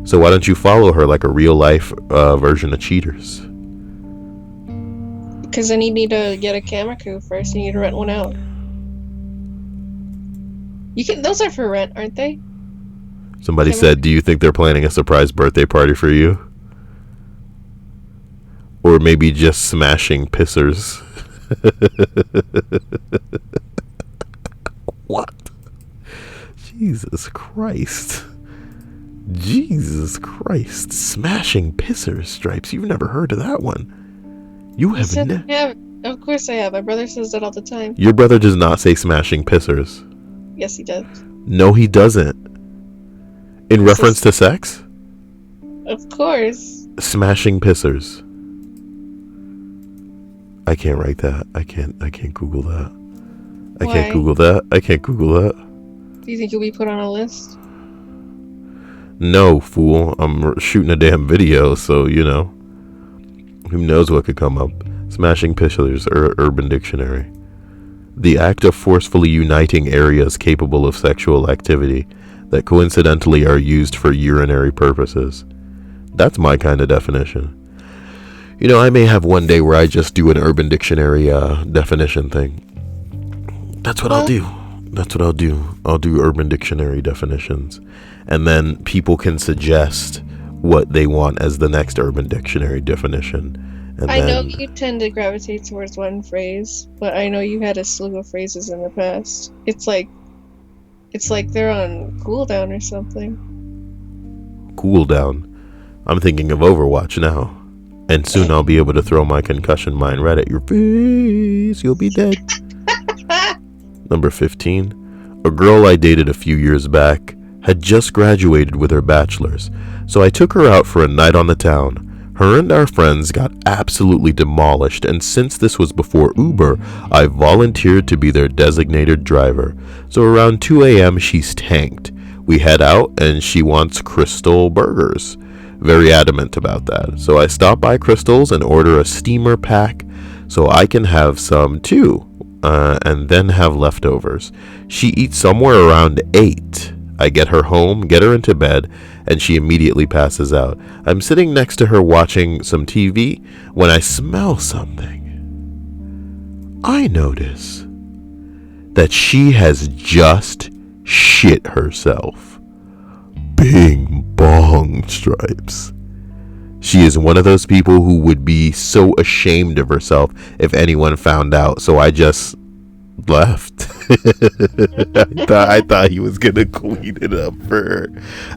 So why don't you follow her like a real life version of cheaters? Because then you need to get a camera crew first. You need to rent one out. Those are for rent, aren't they? Somebody said, do you think they're planning a surprise birthday party for you? Or maybe just smashing pissers. What? Jesus Christ. Smashing pissers, Stripes. You've never heard of that one. You have never. Of course I have. My brother says that all the time. Your brother does not say smashing pissers. Yes, he does. No, he doesn't. In reference to sex? Of course. Smashing pissers. I can't write that. I can't Google that. I can't Google that. Do you think you'll be put on a list? No, fool. I'm shooting a damn video, so, who knows what could come up. Smashing pissers, Urban Dictionary. The act of forcefully uniting areas capable of sexual activity that coincidentally are used for urinary purposes. That's my kind of definition. I may have one day where I just do an Urban Dictionary definition thing. That's what I'll do. I'll do Urban Dictionary definitions. And then people can suggest what they want as the next Urban Dictionary definition. And I know you tend to gravitate towards one phrase, but I know you had a slew of phrases in the past. It's like they're on cooldown or something. Cooldown? I'm thinking of Overwatch now. And soon I'll be able to throw my concussion mine right at your face. You'll be dead. Number 15. A girl I dated a few years back had just graduated with her bachelor's, so I took her out for a night on the town. Her and our friends got absolutely demolished, and since this was before Uber, I volunteered to be their designated driver. So around 2 a.m. she's tanked. We head out and she wants Crystal burgers. Very adamant about that. So I stop by Crystal's and order a steamer pack so I can have some too, and then have leftovers. She eats somewhere around 8. I get her home, get her into bed, and she immediately passes out. I'm sitting next to her watching some TV when I smell something. I notice that she has just shit herself. Bing bong, Stripes. She is one of those people who would be so ashamed of herself if anyone found out. So I just left. I thought he was gonna clean it up for her.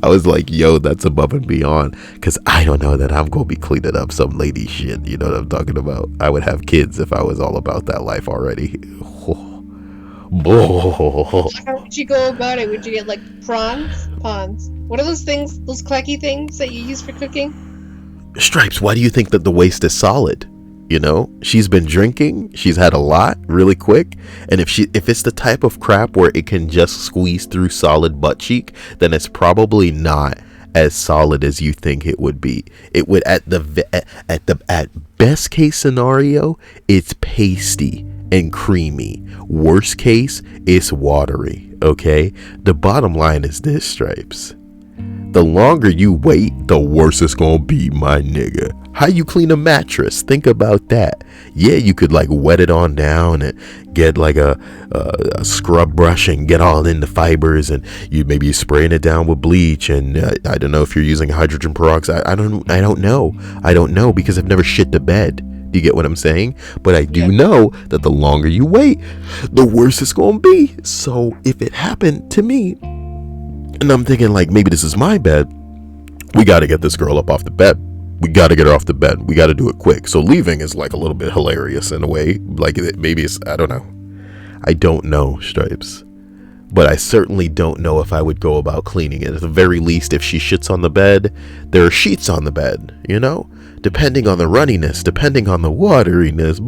I was like, yo, that's above and beyond, because I don't know that I'm gonna be cleaning up some lady shit. You know what I'm talking about? I would have kids if I was all about that life already. How would you go about it? Would you get like prawns? What are those things, those clacky things that you use for cooking? Stripes, why do you think that the waist is solid? You know, she's been drinking, she's had a lot really quick, and if it's the type of crap where it can just squeeze through solid butt cheek, then it's probably not as solid as you think it would be. It would at best case scenario, it's pasty and creamy. Worst case, it's watery. Okay? The bottom line is this, Stripes. The longer you wait, the worse it's gonna be, my nigga. How you clean a mattress? Think about that. Yeah, you could like wet it on down and get like a scrub brush and get all in the fibers, and you maybe spraying it down with bleach, and I don't know if you're using hydrogen peroxide. I don't know because I've never shit the bed. Do you get what I'm saying? But I do know that the longer you wait, the worse it's gonna be. So if it happened to me, and I'm thinking like maybe this is my bed, we got to get this girl up off the bed. We got to get her off the bed. We got to do it quick. So leaving is like a little bit hilarious in a way. Like maybe it's, I don't know. I don't know, Stripes. But I certainly don't know if I would go about cleaning it. At the very least, if she shits on the bed, there are sheets on the bed, you know? Depending on the runniness, depending on the wateriness,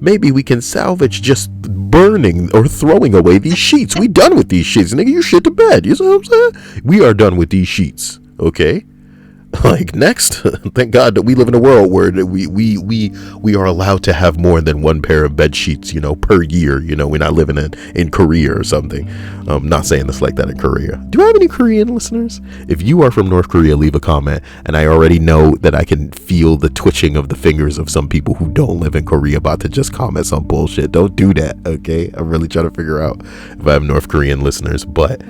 maybe we can salvage just burning or throwing away these sheets. We done with these sheets, nigga. You shit the bed. You know what I'm saying? We are done with these sheets. Okay? Like next, thank God that we live in a world where we are allowed to have more than one pair of bed sheets, you know, per year. You know, we're not living in Korea or something. I'm not saying this like that in Korea. Do I have any Korean listeners? If you are from North Korea, leave a comment. And I already know that I can feel the twitching of the fingers of some people who don't live in Korea about to just comment some bullshit. Don't do that, okay? I'm really trying to figure out if I have North Korean listeners, but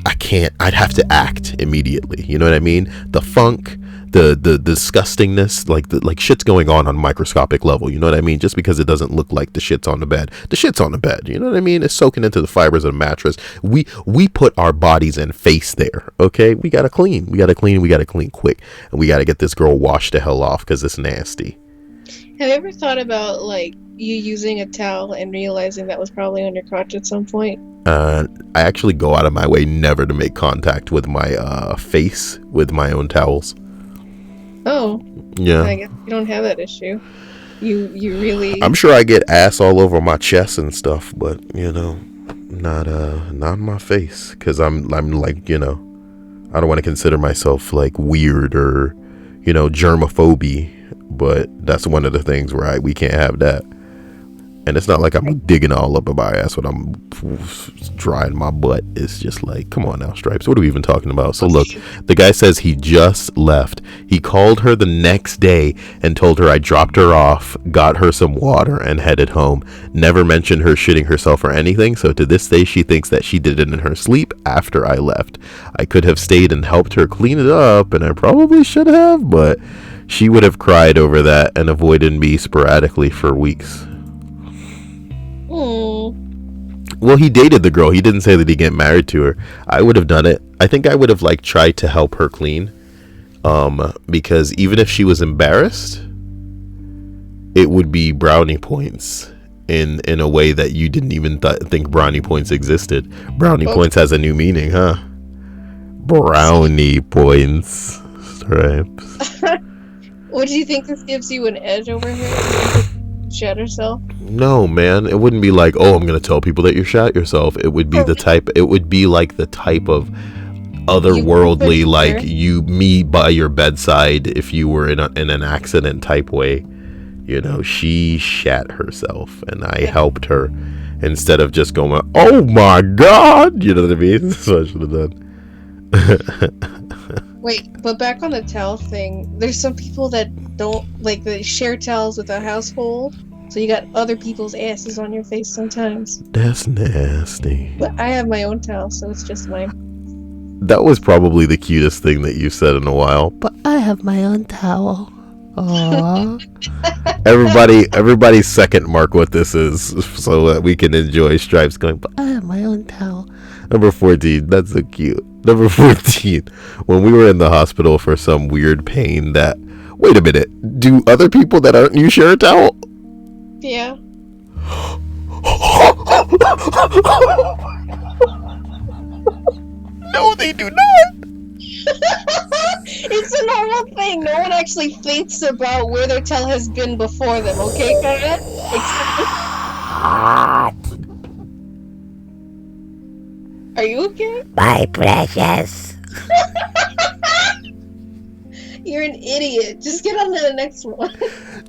I can't. I'd have to act immediately. You know what I mean? The funk, the disgustingness, like shit's going on a microscopic level. You know what I mean? Just because it doesn't look like the shit's on the bed, the shit's on the bed. You know what I mean? It's soaking into the fibers of the mattress. We put our bodies and face there. Okay, we gotta clean. We gotta clean quick, and we gotta get this girl washed the hell off because it's nasty. Have you ever thought about like you using a towel and realizing that was probably on your crotch at some point? I actually go out of my way never to make contact with my face with my own towels. Oh. Yeah. I guess you don't have that issue. You really. I'm sure I get ass all over my chest and stuff, but you know, not my face, because I'm like, you know, I don't want to consider myself like weird or, you know, germophobia, but that's one of the things where we can't have that. And it's not like I'm digging all up in my ass when I'm drying my butt. It's just like, come on now, Stripes. What are we even talking about? So look, the guy says he just left. He called her the next day and told her I dropped her off, got her some water, and headed home. Never mentioned her shitting herself or anything. So to this day, she thinks that she did it in her sleep after I left. I could have stayed and helped her clean it up, and I probably should have, but she would have cried over that and avoided me sporadically for weeks. Well, he dated the girl. He didn't say that he'd get married to her. I would have done it. I think I would have like tried to help her clean, because even if she was embarrassed, it would be brownie points in a way that you didn't even think brownie points existed. Brownie points has a new meaning, huh? Brownie points, Stripes. What do you think this gives you an edge over her? Shat herself? No, man. It wouldn't be like, oh, I'm gonna tell people that you shat yourself. It would be the type. It would be like the type of otherworldly, like me by your bedside if you were in an accident type way. You know, she shat herself, and I helped her instead of just going, oh my God, you know what I mean? So I should have done. Wait, but back on the towel thing, there's some people that don't like they share towels with a household, so you got other people's asses on your face sometimes. That's nasty. But I have my own towel, so it's just mine. That was probably the cutest thing that you said in a while. But I have my own towel. Aww. Everybody second mark what this is so that we can enjoy Stripes going, but I have my own towel. Number 14, that's so cute. Number 14, when we were in the hospital for some weird pain that, wait a minute, do other people that aren't you share a towel? Yeah. No, they do not. It's a normal thing. No one actually thinks about where their towel has been before them, okay, Kaya? Are you okay? My precious. You're an idiot. Just get on to the next one.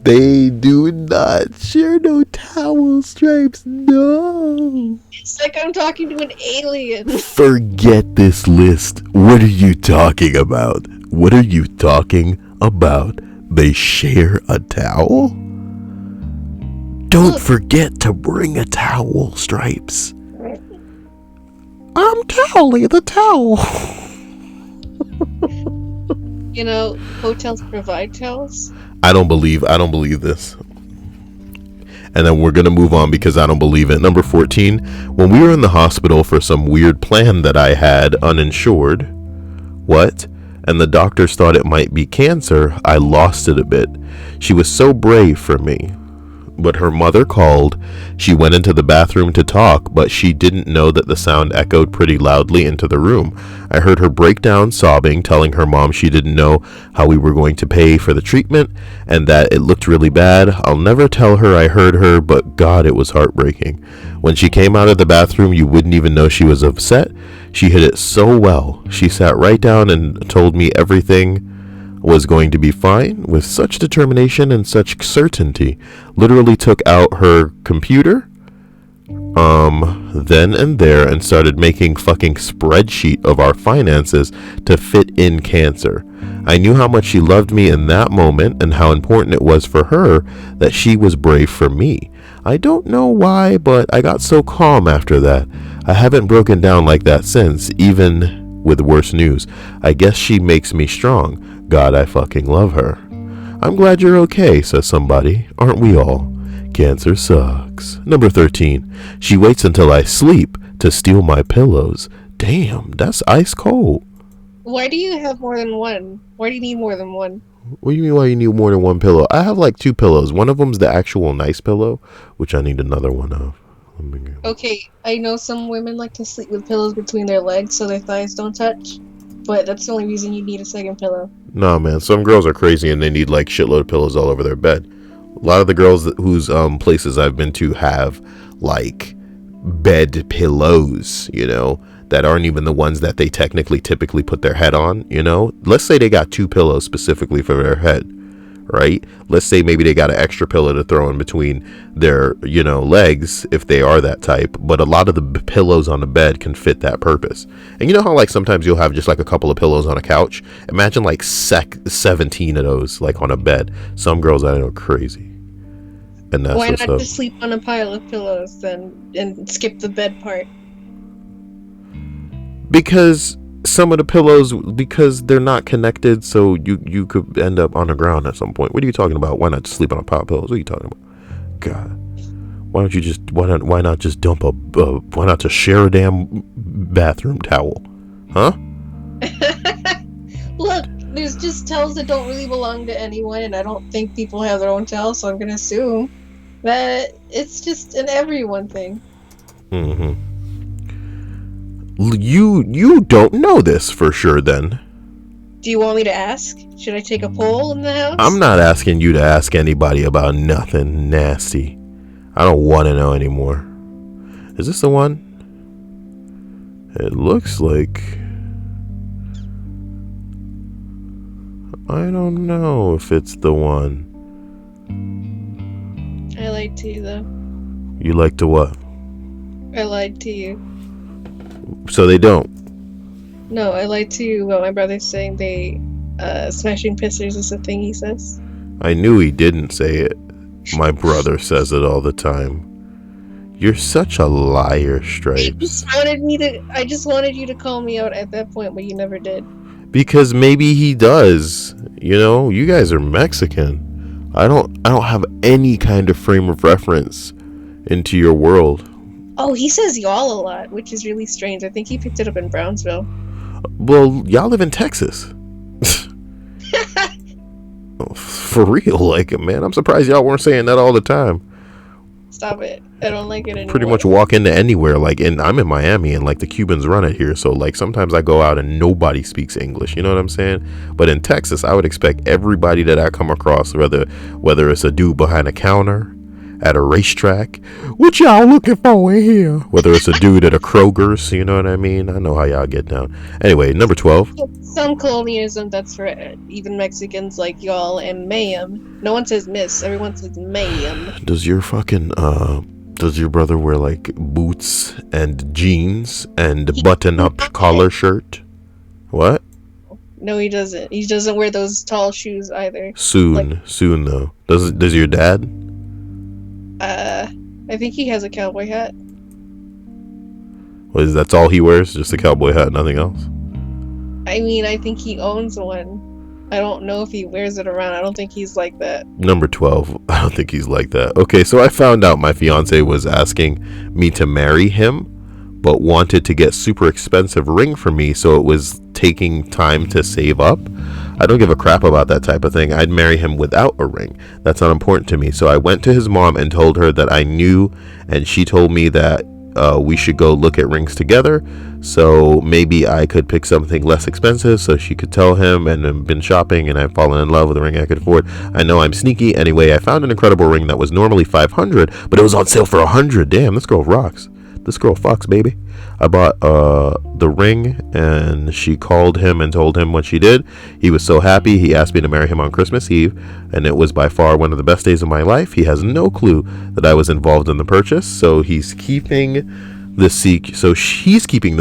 They do not share no towel, Stripes. No. It's like I'm talking to an alien. Forget this list. What are you talking about? What are you talking about? They share a towel? Don't forget to bring a towel, Stripes. I'm Towelly the towel. You know, hotels provide towels. I don't believe this. And then we're going to move on because I don't believe it. Number 14, when we were in the hospital for some weird plan that I had uninsured. What? And the doctors thought it might be cancer. I lost it a bit. She was so brave for me. But her mother called. She went into the bathroom to talk, but she didn't know that the sound echoed pretty loudly into the room. I heard her break down sobbing, telling her mom she didn't know how we were going to pay for the treatment and that it looked really bad. I'll never tell her I heard her, but God, it was heartbreaking. When she came out of the bathroom, you wouldn't even know she was upset. She hid it so well. She sat right down and told me everything was going to be fine with such determination and such certainty. Literally took out her computer then and there and started making fucking spreadsheet of our finances to fit in cancer. I knew how much she loved me in that moment and how important it was for her that she was brave for me. I don't know why, but I got so calm after that. I haven't broken down like that since, even with worse news. I guess she makes me strong. God, I fucking love her. I'm glad you're okay, says somebody. Aren't we all? Cancer sucks. Number 13. She waits until I sleep to steal my pillows. Damn, that's ice cold. Why do you have more than one? Why do you need more than one? What do you mean why you need more than one pillow? I have like 2 pillows. One of them's the actual nice pillow, which I need another one of. Okay, I know some women like to sleep with pillows between their legs so their thighs don't touch. But that's the only reason you need a second pillow. Nah, man. Some girls are crazy and they need like shitload of pillows all over their bed. A lot of the girls whose places I've been to have like bed pillows, you know, that aren't even the ones that they typically put their head on, you know. Let's say they got 2 pillows specifically for their head, right? Let's say maybe they got an extra pillow to throw in between their, you know, legs if they are that type. But a lot of the pillows on the bed can fit that purpose. And you know how like sometimes you'll have just like a couple of pillows on a couch? Imagine like 17 of those like on a bed. Some girls I know are crazy. And that's why what's not up. just sleep on a pile of pillows then and skip the bed part? Because some of the pillows, because they're not connected, so you could end up on the ground at some point. What are you talking about? Why not just sleep on a pile of pillows? What are you talking about? God, why not just dump why not just share a damn bathroom towel, huh? Look, there's just towels that don't really belong to anyone, and I don't think people have their own towels, so I'm gonna assume that it's just an everyone thing. Mm-hmm. You don't know this for sure then. Do you want me to ask? Should I take a poll in the house? I'm not asking you to ask anybody about nothing nasty. I don't want to know anymore. Is this the one? It looks like... I don't know if it's the one. I lied to you, though. You like to what? I lied to you. So they don't? No, I lied to you about my brother saying smashing pissers is a thing he says. I knew he didn't say it. My brother says it all the time. You're such a liar, Stripes. I just wanted you to call me out at that point, but you never did. Because maybe he does. You know, you guys are Mexican. I don't have any kind of frame of reference into your world. Oh, he says y'all a lot, which is really strange. I think he picked it up in Brownsville. Well, y'all live in Texas. For real, like, man, I'm surprised y'all weren't saying that all the time. Stop it. I don't like it anymore. Pretty much walk into anywhere, like, and I'm in Miami, and like the Cubans run it here, so like sometimes I go out and nobody speaks English, you know what I'm saying? But in Texas, I would expect everybody that I come across, whether it's a dude behind a counter at a racetrack, what y'all looking for in here? Whether it's a dude at a Kroger's, you know what I mean? I know how y'all get down. Anyway, number 12. Some colonialism that's for even Mexicans like y'all and ma'am. No one says miss. Everyone says ma'am. Does your brother wear like boots and jeans and button-up collar shirt? What? No, he doesn't. He doesn't wear those tall shoes either. Soon though. Does your dad? I think he has a cowboy hat. That's all he wears? Just a cowboy hat, nothing else? I mean, I think he owns one. I don't know if he wears it around. I don't think he's like that. Number 12. I don't think he's like that. Okay, so I found out my fiance was asking me to marry him, but wanted to get super expensive ring for me, so it was taking time to save up. I don't give a crap about that type of thing. I'd marry him without a ring. That's not important to me. So I went to his mom and told her that I knew, and she told me that we should go look at rings together, so maybe I could pick something less expensive so she could tell him, and I've been shopping and I've fallen in love with a ring I could afford. I know I'm sneaky. Anyway, I found an incredible ring that was normally $500, but it was on sale for $100. Damn, this girl rocks. This girl fucks, baby. I bought the ring, and she called him and told him what she did. He was so happy. He asked me to marry him on Christmas Eve, and it was by far one of the best days of my life. He has no clue that I was involved in the purchase, so she's keeping the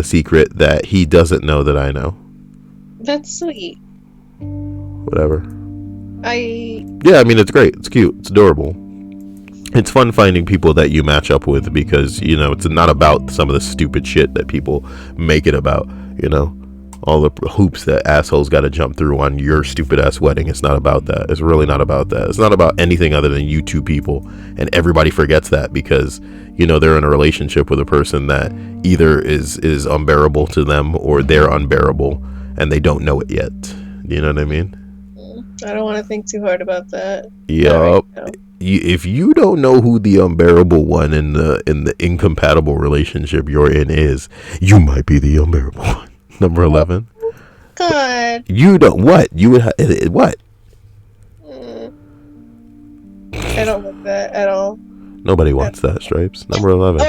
secret that he doesn't know that I know. That's sweet. Whatever. Yeah, I mean, it's great. It's cute. It's adorable. It's fun finding people that you match up with, because, you know, it's not about some of the stupid shit that people make it about, you know, all the hoops that assholes got to jump through on your stupid ass wedding. It's not about that. It's really not about that. It's not about anything other than you two people, and everybody forgets that because, you know, they're in a relationship with a person that either is unbearable to them or they're unbearable and they don't know it yet. Do you know what I mean? I don't want to think too hard about that. Yup. If you don't know who the unbearable one in the incompatible relationship you're in is, you might be the unbearable one. Number 11. God. You don't what? You would what? I don't like that at all. Nobody wants that, Stripes. Number 11.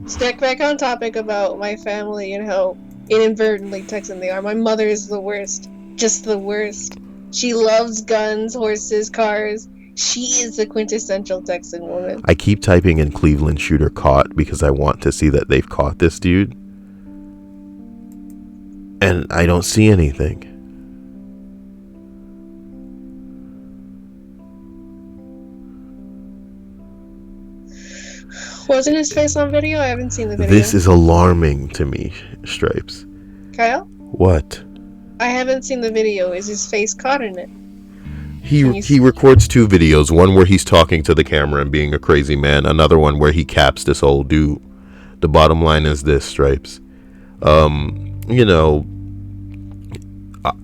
Stick back on topic about my family and how inadvertently Texan they are. My mother is the worst. Just the worst. She loves guns, horses, cars. She is the quintessential Texan woman. I keep typing in Cleveland shooter caught because I want to see that they've caught this dude. And I don't see anything. Wasn't his face on video? I haven't seen the video. This is alarming to me, Stripes. Kyle? What? I haven't seen the video. Is his face caught in it? He records 2 videos. One where he's talking to the camera and being a crazy man. Another one where he caps this old dude. The bottom line is this, Stripes. You know,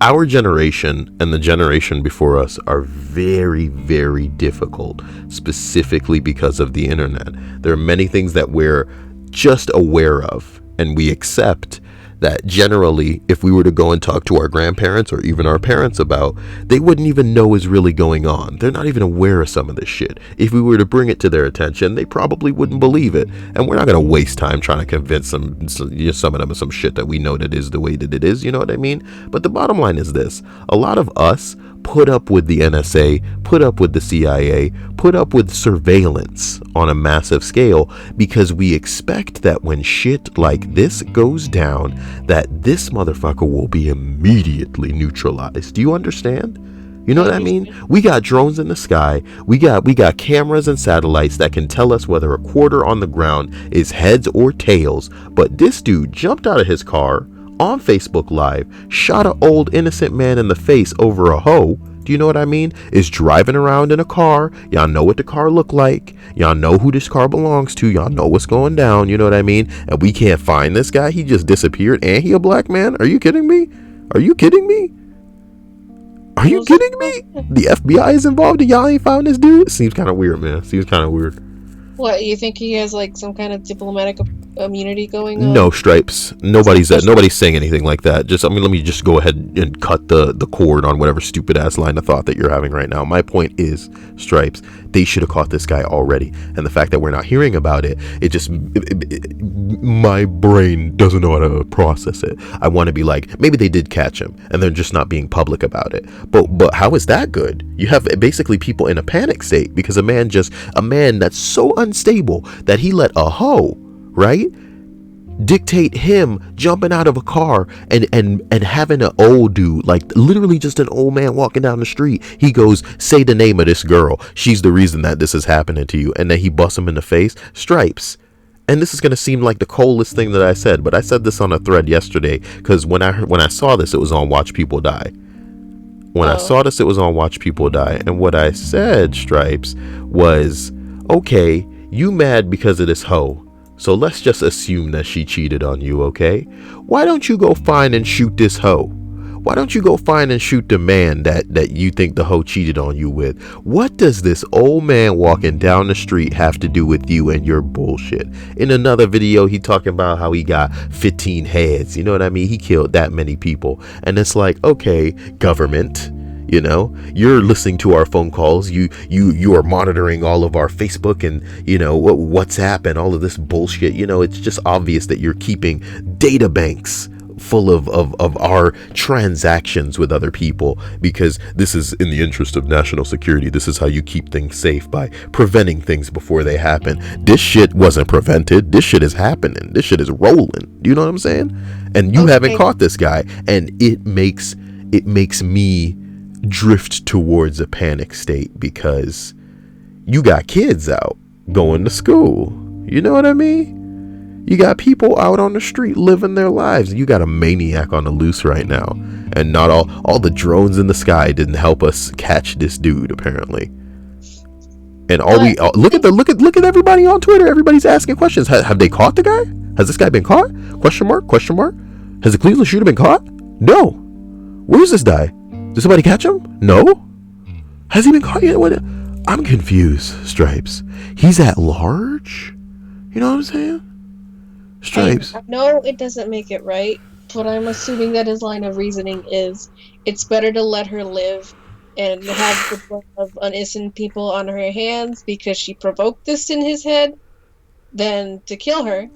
our generation and the generation before us are very, very difficult, specifically because of the internet. There are many things that we're just aware of, and we accept that generally, if we were to go and talk to our grandparents or even our parents about, they wouldn't even know is really going on. They're not even aware of some of this shit. If we were to bring it to their attention, they probably wouldn't believe it. And we're not going to waste time trying to convince some of them of some shit that we know that is the way that it is. You know what I mean? But the bottom line is this. A lot of us put up with the NSA, put up with the CIA, put up with surveillance on a massive scale because we expect that when shit like this goes down, that this motherfucker will be immediately neutralized. Do you understand? You know I what I mean? understand. We got drones in the sky. We got cameras and satellites that can tell us whether a quarter on the ground is heads or tails. But this dude jumped out of his car on Facebook Live, shot an old innocent man in the face over a hoe. Do you know what I mean? Is driving around in a car. Y'all know what the car looked like. Y'all know who this car belongs to. Y'all know what's going down. You know what I mean? And we can't find this guy. He just disappeared and he a black man? Are you kidding me? Are you kidding me? Are you kidding me? The FBI is involved and y'all ain't found this dude? Seems kind of weird, man. Seems kind of weird. What, you think he has like some kind of diplomatic immunity going on? No, Stripes. Nobody's saying anything like that. Let me just go ahead and cut the cord on whatever stupid ass line of thought that you're having right now. My point is, Stripes, they should have caught this guy already. And the fact that we're not hearing about it, my brain doesn't know how to process it. I want to be like, maybe they did catch him and they're just not being public about it. But how is that good? You have basically people in a panic state because a man that's so unstable that he let a hoe, right, dictate him jumping out of a car and having an old dude, like literally just an old man walking down the street. He goes, say the name of this girl. She's the reason that this is happening to you. And then he busts him in the face. Stripes. And this is going to seem like the coldest thing that I said, but I said this on a thread yesterday because when I saw this, it was on Watch People Die. I saw this, it was on Watch People Die. And what I said, Stripes, was, okay, you mad because of this hoe. So let's just assume that she cheated on you, okay? Why don't you go find and shoot this hoe? Why don't you go find and shoot the man that you think the hoe cheated on you with? What does this old man walking down the street have to do with you and your bullshit? In another video, he talking about how he got 15 heads. You know what I mean? He killed that many people. And it's like, okay, government, you know, you're listening to our phone calls. You are monitoring all of our Facebook and, you know, WhatsApp and all of this bullshit. You know, it's just obvious that you're keeping data banks full of our transactions with other people because this is in the interest of national security. This is how you keep things safe, by preventing things before they happen. This shit wasn't prevented. This shit is happening. This shit is rolling. Do you know what I'm saying? And you haven't caught this guy, and it makes me drift towards a panic state because you got kids out going to school. You know what I mean? You got people out on the street living their lives. You got a maniac on the loose right now. And not all the drones in the sky didn't help us catch this dude, apparently. And look at everybody on Twitter. Everybody's asking questions. Have they caught the guy? Has this guy been caught? Question mark? Has the Cleveland shooter been caught? No. Where's this guy? Did somebody catch him? No. Has he been caught yet? What? I'm confused, Stripes. He's at large? You know what I'm saying? Stripes. No, it doesn't make it right, but I'm assuming that his line of reasoning is it's better to let her live and have the blood of innocent people on her hands because she provoked this in his head than to kill her.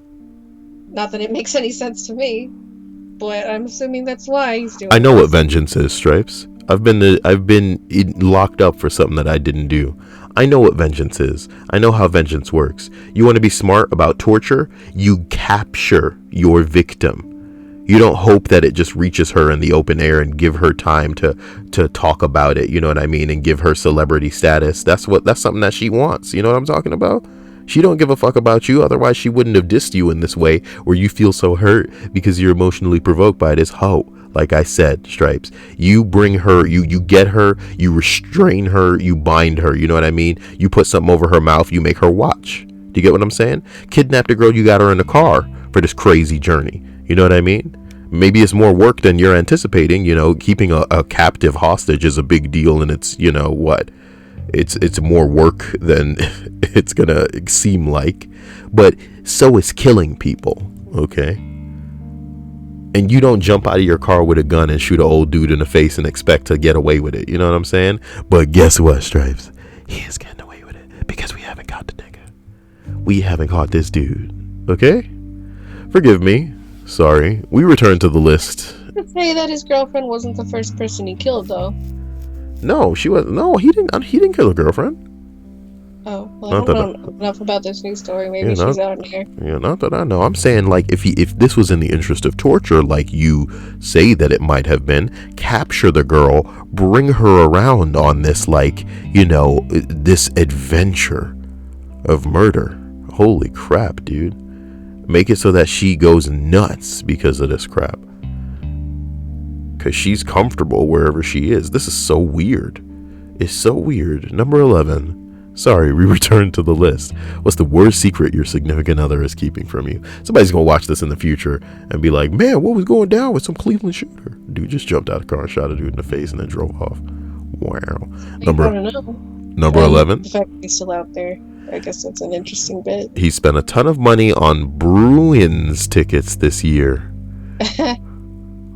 Not that it makes any sense to me, but I'm assuming that's why he's doing I know this. what vengeance is, Stripes. I've been locked up for something that I didn't do. I know what vengeance is. I know how vengeance works. You want to be smart about torture? You capture your victim. You don't hope that it just reaches her in the open air and give her time to talk about it. You know what I mean? And give her celebrity status. That's something that she wants. You know what I'm talking about? She don't give a fuck about you. Otherwise, she wouldn't have dissed you in this way where you feel so hurt because you're emotionally provoked by this hoe. Like I said, Stripes, you bring her, you get her, you restrain her, you bind her. You know what I mean? You put something over her mouth, you make her watch. Do you get what I'm saying? Kidnapped a girl, you got her in the car for this crazy journey. You know what I mean? Maybe it's more work than you're anticipating. You know, keeping a captive hostage is a big deal, and it's, you know what? It's more work than it's gonna seem like. But so is killing people, okay? And you don't jump out of your car with a gun and shoot an old dude in the face and expect to get away with it. You know what I'm saying? But guess what, Stripes? He is getting away with it because we haven't caught the nigga. We haven't caught this dude. Okay? Forgive me. Sorry. We return to the list. To say that his girlfriend wasn't the first person he killed, though. No, she was. No, he didn't. He didn't kill a girlfriend. Oh, well, I Not don't that I, know enough about this news story. Maybe yeah, she's not out here. yeah, not that I know. I'm saying like if this was in the interest of torture, like you say that it might have been, capture the girl, bring her around on this like this adventure of murder. Holy crap, dude! Make it so that she goes nuts because of this crap. Because she's comfortable wherever she is. This is so weird. It's so weird. Number 11. Sorry, we return to the list. What's the worst secret your significant other is keeping from you? Somebody's going to watch this in the future and be like, man, what was going down with some Cleveland shooter? Dude just jumped out of the car and shot a dude in the face and then drove off. Wow. Number 11. The fact that he's still out there. I guess that's an interesting bit. He spent a ton of money on Bruins tickets this year.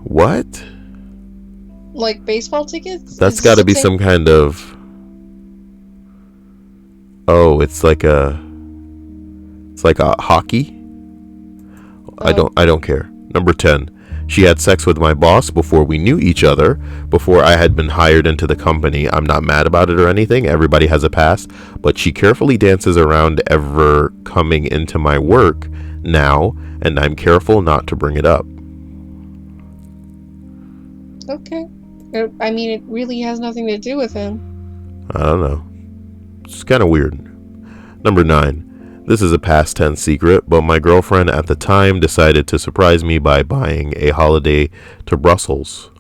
What? Like baseball tickets? That's got to be some kind of... Oh, it's like a hockey? Oh. I don't care. Number 10. She had sex with my boss before we knew each other, before I had been hired into the company. I'm not mad about it or anything. Everybody has a past. But she carefully dances around ever coming into my work now, and I'm careful not to bring it up. Okay. I mean, it really has nothing to do with him. I don't know. It's kind of weird. Number 9. This is a past tense secret, but my girlfriend at the time decided to surprise me by buying a holiday to Brussels.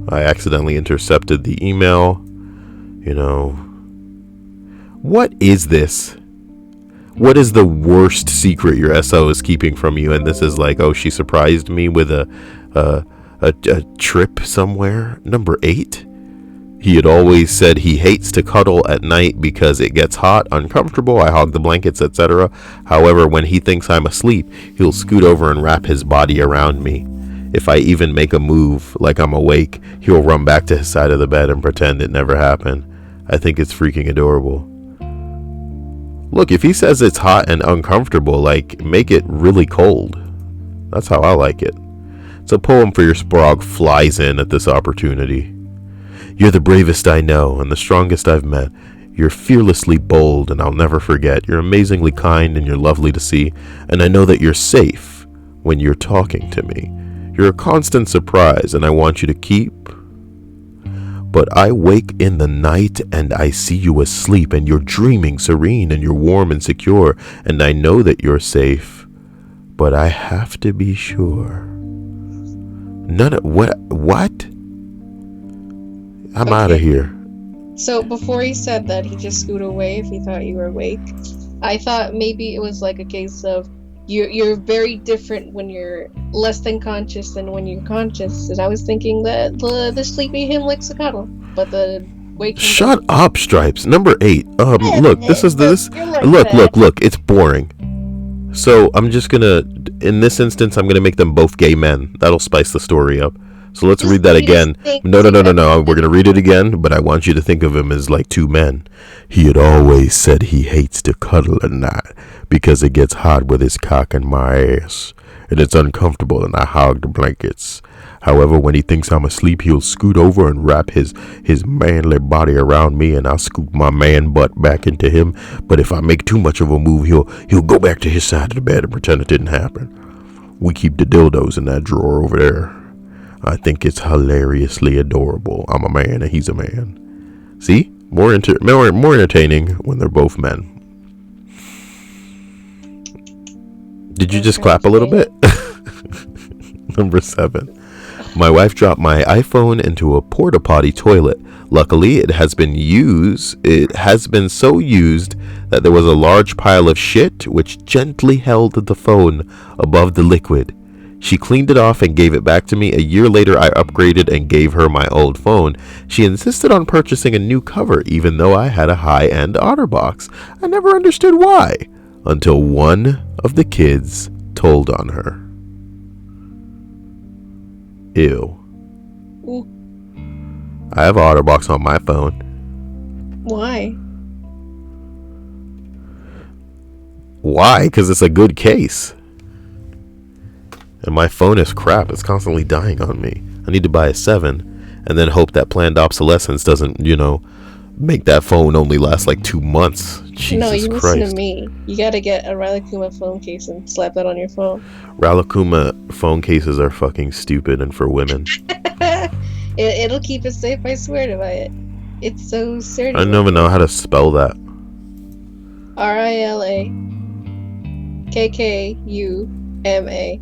I accidentally intercepted the email. What is this? What is the worst secret your SO is keeping from you? And this is like, oh, she surprised me with a trip somewhere. Number 8. He had always said he hates to cuddle at night because it gets hot, uncomfortable, I hog the blankets, etc. However, when he thinks I'm asleep, he'll scoot over and wrap his body around me. If I even make a move like I'm awake, he'll run back to his side of the bed and pretend it never happened. I think it's freaking adorable. Look, if he says it's hot and uncomfortable, like, make it really cold. That's how I like it. It's a poem for your sprog flies in at this opportunity. You're the bravest I know and the strongest I've met. You're fearlessly bold and I'll never forget. You're amazingly kind and you're lovely to see. And I know that you're safe when you're talking to me. You're a constant surprise and I want you to keep. But I wake in the night and I see you asleep and you're dreaming serene and you're warm and secure. And I know that you're safe, but I have to be sure. What? I'm out of here. So before he said that, he just scooted away if he thought you were awake. I thought maybe it was like a case of you're very different when you're less than conscious than when you're conscious. And I was thinking that the sleepy him likes to cuddle, but the wake. Shut up, Stripes. Number 8. Look, this is this. Look. It's boring. So I'm just gonna, in this instance, I'm gonna make them both gay men. That'll spice the story up. So let's read that again. No. We're going to read it again, but I want you to think of him as like two men. He had always said he hates to cuddle at night because it gets hot with his cock in my ass. And it's uncomfortable and I hog the blankets. However, when he thinks I'm asleep, he'll scoot over and wrap his manly body around me and I'll scoop my man butt back into him. But if I make too much of a move, he'll go back to his side of the bed and pretend it didn't happen. We keep the dildos in that drawer over there. I think it's hilariously adorable. I'm a man and he's a man. See? More entertaining when they're both men. Did you just clap a little bit? Number 7. My wife dropped my iPhone into a porta potty toilet. Luckily, it has been so used that there was a large pile of shit which gently held the phone above the liquid. She cleaned it off and gave it back to me. A year later, I upgraded and gave her my old phone. She insisted on purchasing a new cover, even though I had a high-end OtterBox. I never understood why, until one of the kids told on her. Ew. I have OtterBox on my phone. Why? Why? Because it's a good case. And my phone is crap. It's constantly dying on me. I need to buy a 7 and then hope that planned obsolescence doesn't, Make that phone only last like 2 months. Jesus No, you Christ. listen to me. You gotta get a Riley phone case and slap that on your phone. Ralakuma phone cases are fucking stupid and for women. It'll keep it safe, I swear to it. It's so sturdy. I don't even know how to spell that. RILAKKUMA.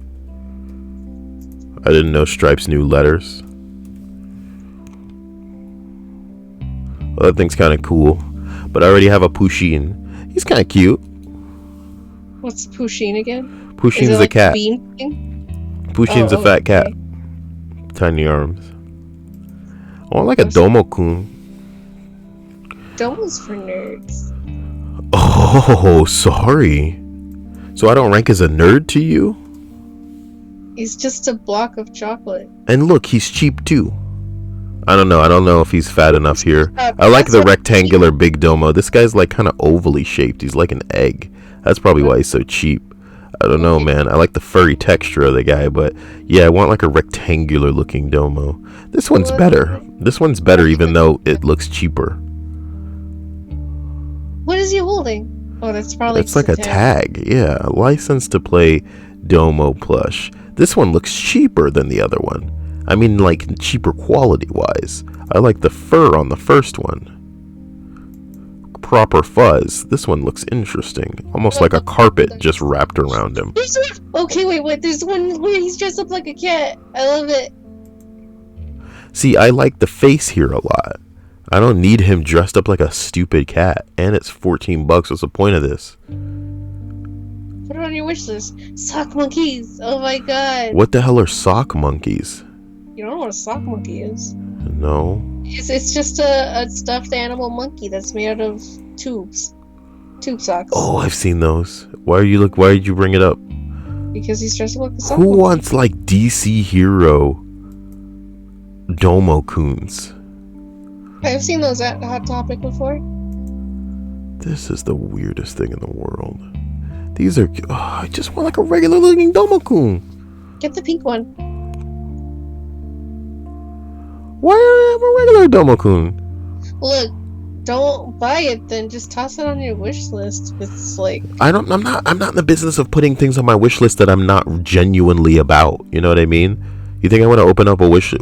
I didn't know Stripe's knew letters. Well, that thing's kind of cool. But I already have a Pusheen. He's kind of cute. What's Pusheen again? Pusheen's Is it a like cat. Bean thing? Pusheen's a fat cat. okay. Tiny arms. I want like a Domo-kun. Domo's for nerds. Oh, sorry. So I don't rank as a nerd to you? He's just a block of chocolate. And look, he's cheap too. I don't know if he's fat enough here. I like That's the what- rectangular big Domo. This guy's like kind of ovally shaped. He's like an egg. That's probably why he's so cheap. I don't know, man. I like the furry texture of the guy, but yeah, I want like a rectangular looking Domo. This one's better. This one's better even though it looks cheaper. What is he holding? Oh, that's probably It's like a tag. Yeah, license to play Domo plush. This one looks cheaper than the other one. I mean, like, cheaper quality-wise. I like the fur on the first one. Proper fuzz. This one looks interesting. Almost like a carpet just wrapped around him. There's one. Okay, wait. There's one where he's dressed up like a cat. I love it. See, I like the face here a lot. I don't need him dressed up like a stupid cat. And it's $14. What's the point of this? Put it on your wish list. Sock monkeys. Oh my god. What the hell are sock monkeys? You don't know what a sock monkey is. No. It's just a stuffed animal monkey that's made out of tubes. Tube socks. Oh, I've seen those. Why did you bring it up? Because he's dressed up like a sock Who monkey. wants like DC hero Domo-kuns? I've seen those at Hot Topic before. This is the weirdest thing in the world. These are... I just want like a regular looking Domo-kun. Get the pink one. Why do I have a regular Domo-kun? Look, don't buy it then. Just toss it on your wish list. It's like... I'm not in the business of putting things on my wish list that I'm not genuinely about. You know what I mean? You think I want to open up a wish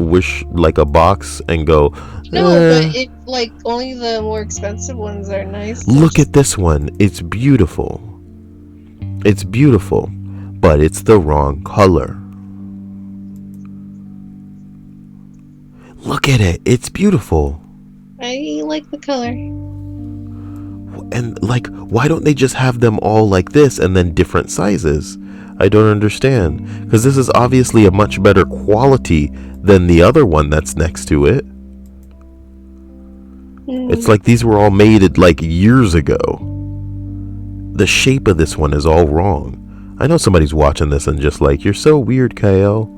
like a box and go, No, but it like only the more expensive ones are nice. look at this one. It's beautiful. It's beautiful, but it's the wrong color. Look at it. It's beautiful. I like the color. And like, why don't they just have them all like this and then different sizes? I don't understand. Because this is obviously a much better quality than the other one that's next to it. It's like these were all made like years ago. The shape of this one is all wrong. I know somebody's watching this and just like, you're so weird, Kyle.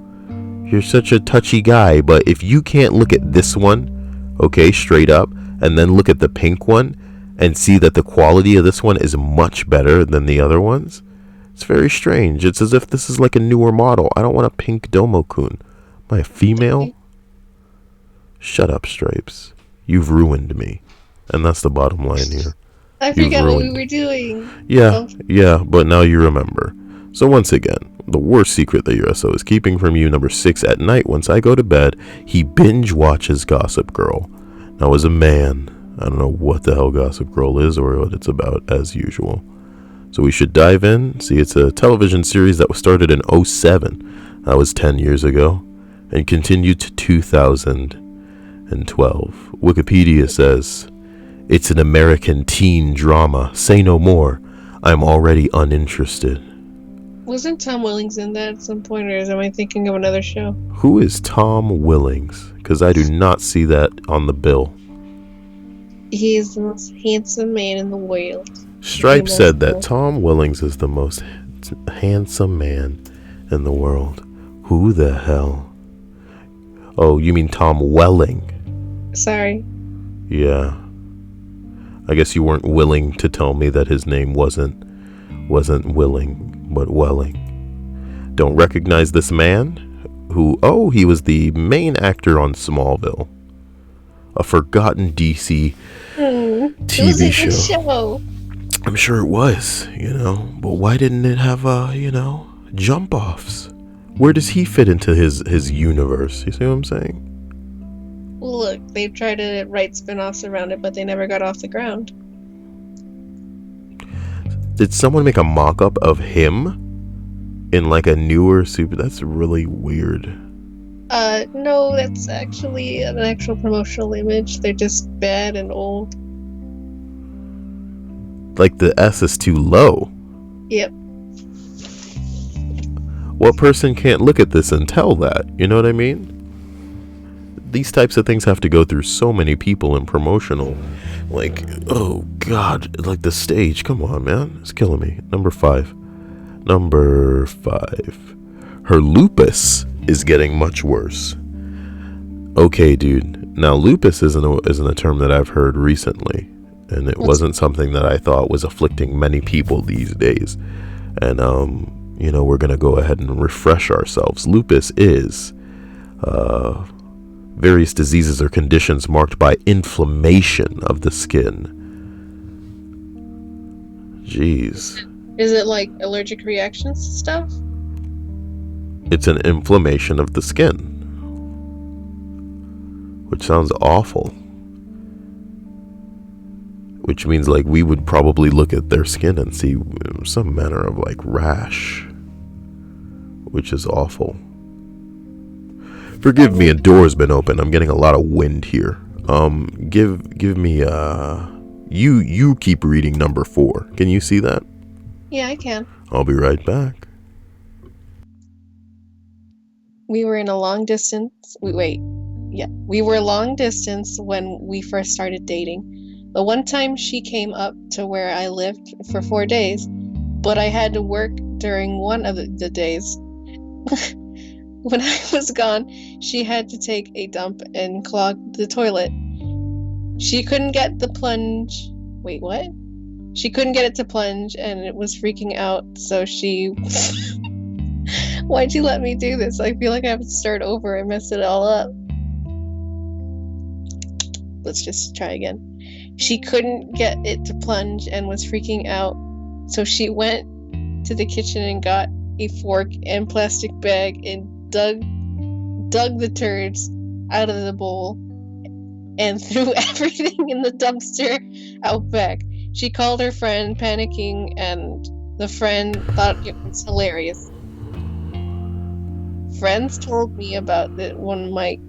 You're such a touchy guy. But if you can't look at this one, okay, straight up, and then look at the pink one and see that the quality of this one is much better than the other ones, it's very strange. It's as if this is like a newer model. I don't want a pink Domo-kun. Am I a female? Shut up, Stripes. You've ruined me. And that's the bottom line here. I You've forgot what we ruined were doing. Yeah, but now you remember. So once again, the worst secret that your SO is keeping from you, number 6, at night, once I go to bed, he binge watches Gossip Girl. Now as a man, I don't know what the hell Gossip Girl is or what it's about, as usual. So we should dive in. See, it's a television series that was started in 2007. That was 10 years ago. And continued to 2012. Wikipedia says, it's an American teen drama. Say no more. I'm already uninterested. Wasn't Tom Willings in that at some point, or am I thinking of another show? Who is Tom Willings? Because I do not see that on the bill. He is the most handsome man in the world. Stripe said that Tom Willings is the most handsome man in the world. Who the hell? Oh, you mean Tom Welling? Sorry. Yeah. I guess you weren't willing to tell me that his name wasn't Willing, but Welling. Don't recognize this man? Who? Oh, he was the main actor on Smallville. a forgotten DC It was TV a good show. show. I'm sure it was, but why didn't it have, jump offs? Where does he fit into his universe? You see what I'm saying? Look, they tried to write spin-offs around it, but they never got off the ground. Did someone make a mock-up of him in like a newer super? That's really weird. No, that's actually an actual promotional image. They're just bad and old. Like the S is too low. Yep. What person can't look at this and tell that? You know what I mean? These types of things have to go through so many people in promotional. Like, oh God, like the stage. Come on, man. It's killing me. Number 5. Her lupus is getting much worse. Okay, dude. Now, lupus isn't a term that I've heard recently. And it wasn't something that I thought was afflicting many people these days. And, we're going to go ahead and refresh ourselves. Lupus is various diseases or conditions marked by inflammation of the skin. Jeez. Is it like allergic reactions to stuff? It's an inflammation of the skin, which sounds awful. Which means like we would probably look at their skin and see some manner of like rash, which is awful. Forgive me, a door's been open. I'm getting a lot of wind here. Give me you keep reading number 4. Can you see that? Yeah, I can. I'll be right back. We were in a long distance. We were long distance when we first started dating. The one time she came up to where I lived for 4 days, but I had to work during one of the days. When I was gone, she had to take a dump and clog the toilet. She couldn't get the plunge. Wait, what? She couldn't get it to plunge and it was freaking out, so she... Why'd you let me do this? I feel like I have to start over and mess it all up. Let's just try again. She couldn't get it to plunge and was freaking out, so she went to the kitchen and got a fork and plastic bag and dug the turds out of the bowl and threw everything in the dumpster out back. She called her friend, panicking, and the friend thought it was hilarious. Friends told me about it one night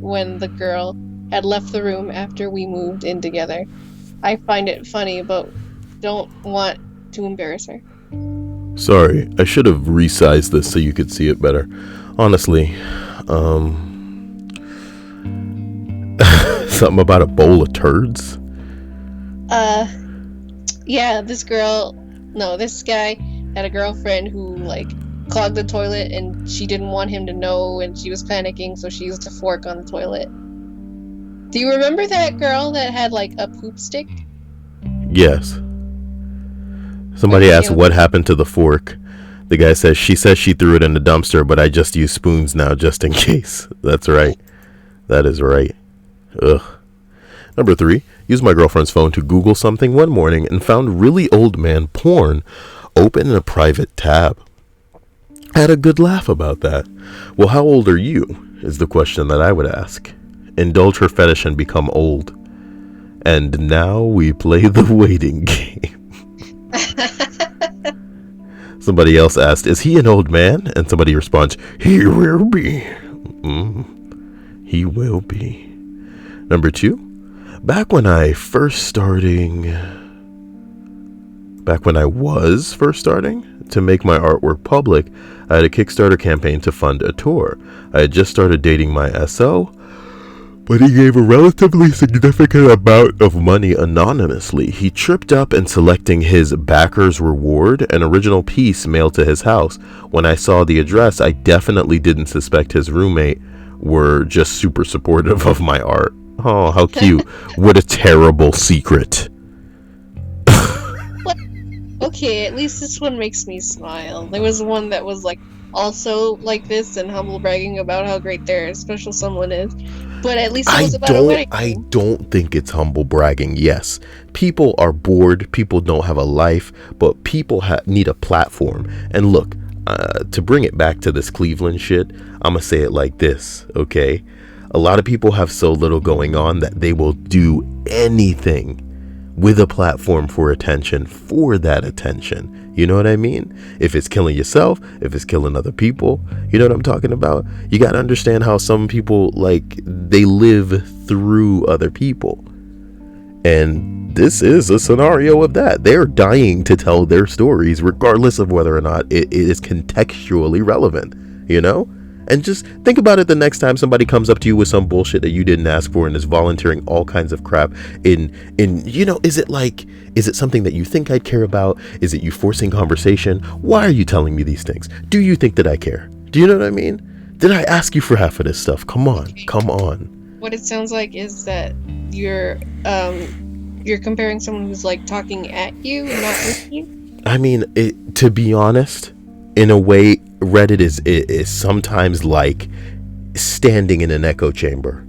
when the girl had left the room after we moved in together. I find it funny, but don't want to embarrass her. Sorry, I should have resized this so you could see it better. Honestly, something about a bowl of turds? Yeah, this guy had a girlfriend who, like, clogged the toilet and she didn't want him to know and she was panicking, so she used a fork on the toilet. Do you remember that girl that had, like, a poop stick? Yes. Somebody asked what happened to the fork. The guy says she threw it in the dumpster, but I just use spoons now just in case. That's right. That is right. Ugh. Number 3, used my girlfriend's phone to Google something one morning and found really old man porn open in a private tab. I had a good laugh about that. Well, how old are you? Is the question that I would ask. Indulge her fetish and become old. And now we play the waiting game. Somebody else asked, is he an old man? And somebody responds, he will be. He will be. Number 2, back when I was first starting to make my artwork public, I had a Kickstarter campaign to fund a tour. I had just started dating my SO, but he gave a relatively significant amount of money anonymously. He tripped up in selecting his backer's reward, an original piece mailed to his house. When I saw the address, I definitely didn't suspect his roommate were just super supportive of my art. Oh, how cute. What a terrible secret. Okay, at least this one makes me smile. There was one that was like, also like this and humble bragging about how great their special someone is. But at least it I was about a don't wedding I ring. don't think it's humble bragging. Yes, people are bored, people don't have a life, but people need a platform. And look, to bring it back to this Cleveland shit, I'm gonna say it like this, okay? A lot of people have so little going on that they will do anything with a platform for attention, for that attention. You know what I mean? If it's killing yourself, if it's killing other people, you know what I'm talking about? You got to understand how some people, like, they live through other people. And this is a scenario of that. They're dying to tell their stories, regardless of whether or not it is contextually relevant, you know? And just think about it the next time somebody comes up to you with some bullshit that you didn't ask for and is volunteering all kinds of crap in is it something that you think I'd care about? Is it you forcing conversation? Why are you telling me these things? Do you think that I care? Do you know what I mean? Did I ask you for half of this stuff? Come on. What it sounds like is that you're comparing someone who's like talking at you, not with you. I mean, to be honest, in a way, Reddit is sometimes like standing in an echo chamber.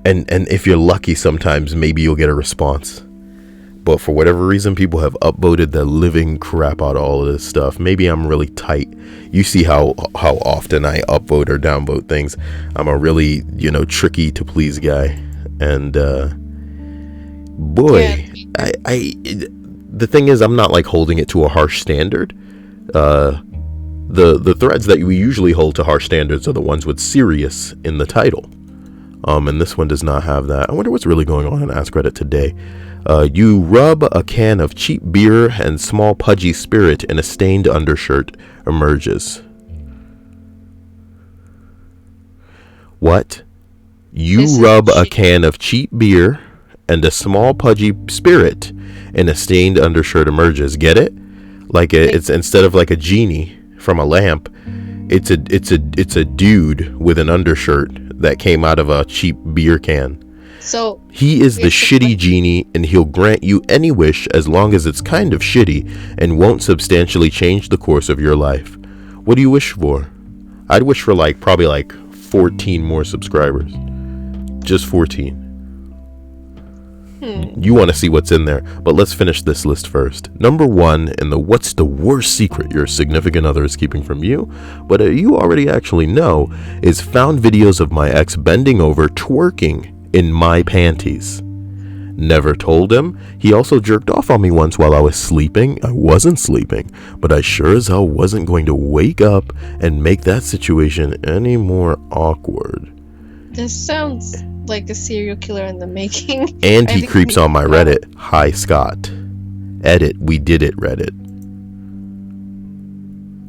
And if you're lucky, sometimes maybe you'll get a response. But for whatever reason, people have upvoted the living crap out of all of this stuff. Maybe I'm really tight. You see how often I upvote or downvote things. I'm a really, tricky to please guy. And boy, Yeah. the thing is, I'm not like holding it to a harsh standard. The threads that we usually hold to harsh standards are the ones with serious in the title. And this one does not have that. I wonder what's really going on in Ask Reddit today. You rub a can of cheap beer and small pudgy spirit in a stained undershirt emerges. What? You rub a can of cheap beer and a small pudgy spirit in a stained undershirt emerges. Get it? Like it's instead of like a genie from a lamp, it's a dude with an undershirt that came out of a cheap beer can. So he is the shitty genie, and he'll grant you any wish as long as it's kind of shitty and won't substantially change the course of your life. What do you wish for? I'd wish for probably 14 more subscribers. Just 14. You want to see what's in there, but let's finish this list first. Number 1 in the what's the worst secret your significant other is keeping from you, but you already actually know, is found videos of my ex bending over twerking in my panties. Never told him. He also jerked off on me once while I was sleeping. I wasn't sleeping, but I sure as hell wasn't going to wake up and make that situation any more awkward. This sounds like a serial killer in the making. And he creeps on my Reddit. Hi, Scott. Edit. We did it, Reddit.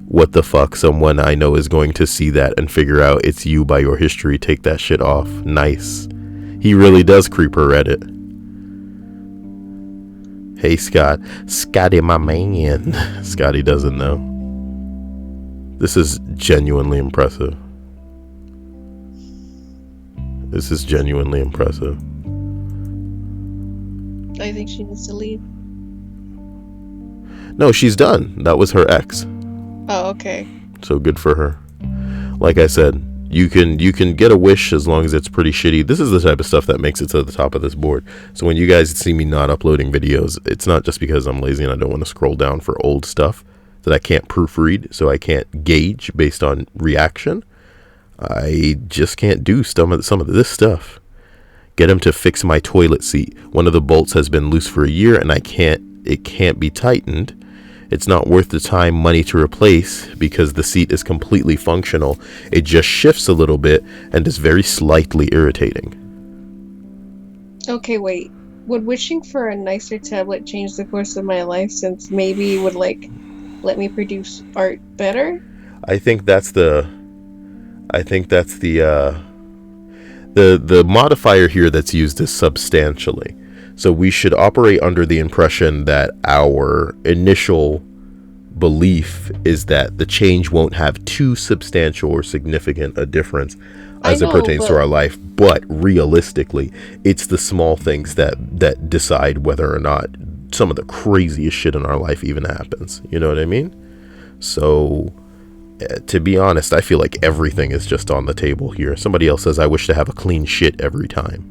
What the fuck? Someone I know is going to see that and figure out it's you by your history. Take that shit off. Nice. He really does creep her Reddit. Hey, Scott. Scotty, my man. Scotty doesn't know. This is genuinely impressive. This is genuinely impressive. I think she needs to leave. No, she's done. That was her ex. Oh, okay. So good for her. Like I said, you can get a wish as long as it's pretty shitty. This is the type of stuff that makes it to the top of this board. So when you guys see me not uploading videos, it's not just because I'm lazy and I don't want to scroll down for old stuff that I can't proofread, so I can't gauge based on reaction. I just can't do some of this stuff. Get him to fix my toilet seat. One of the bolts has been loose for a year and it can't be tightened. It's not worth the time, money to replace because the seat is completely functional. It just shifts a little bit and is very slightly irritating. Okay, wait. Would wishing for a nicer tablet change the course of my life, since maybe it would let me produce art better? I think that's the modifier here that's used is substantially. So we should operate under the impression that our initial belief is that the change won't have too substantial or significant a difference as it pertains to our life. But realistically, it's the small things that decide whether or not some of the craziest shit in our life even happens. You know what I mean? So To be honest, I feel like everything is just on the table here. Somebody else says, I wish to have a clean shit every time.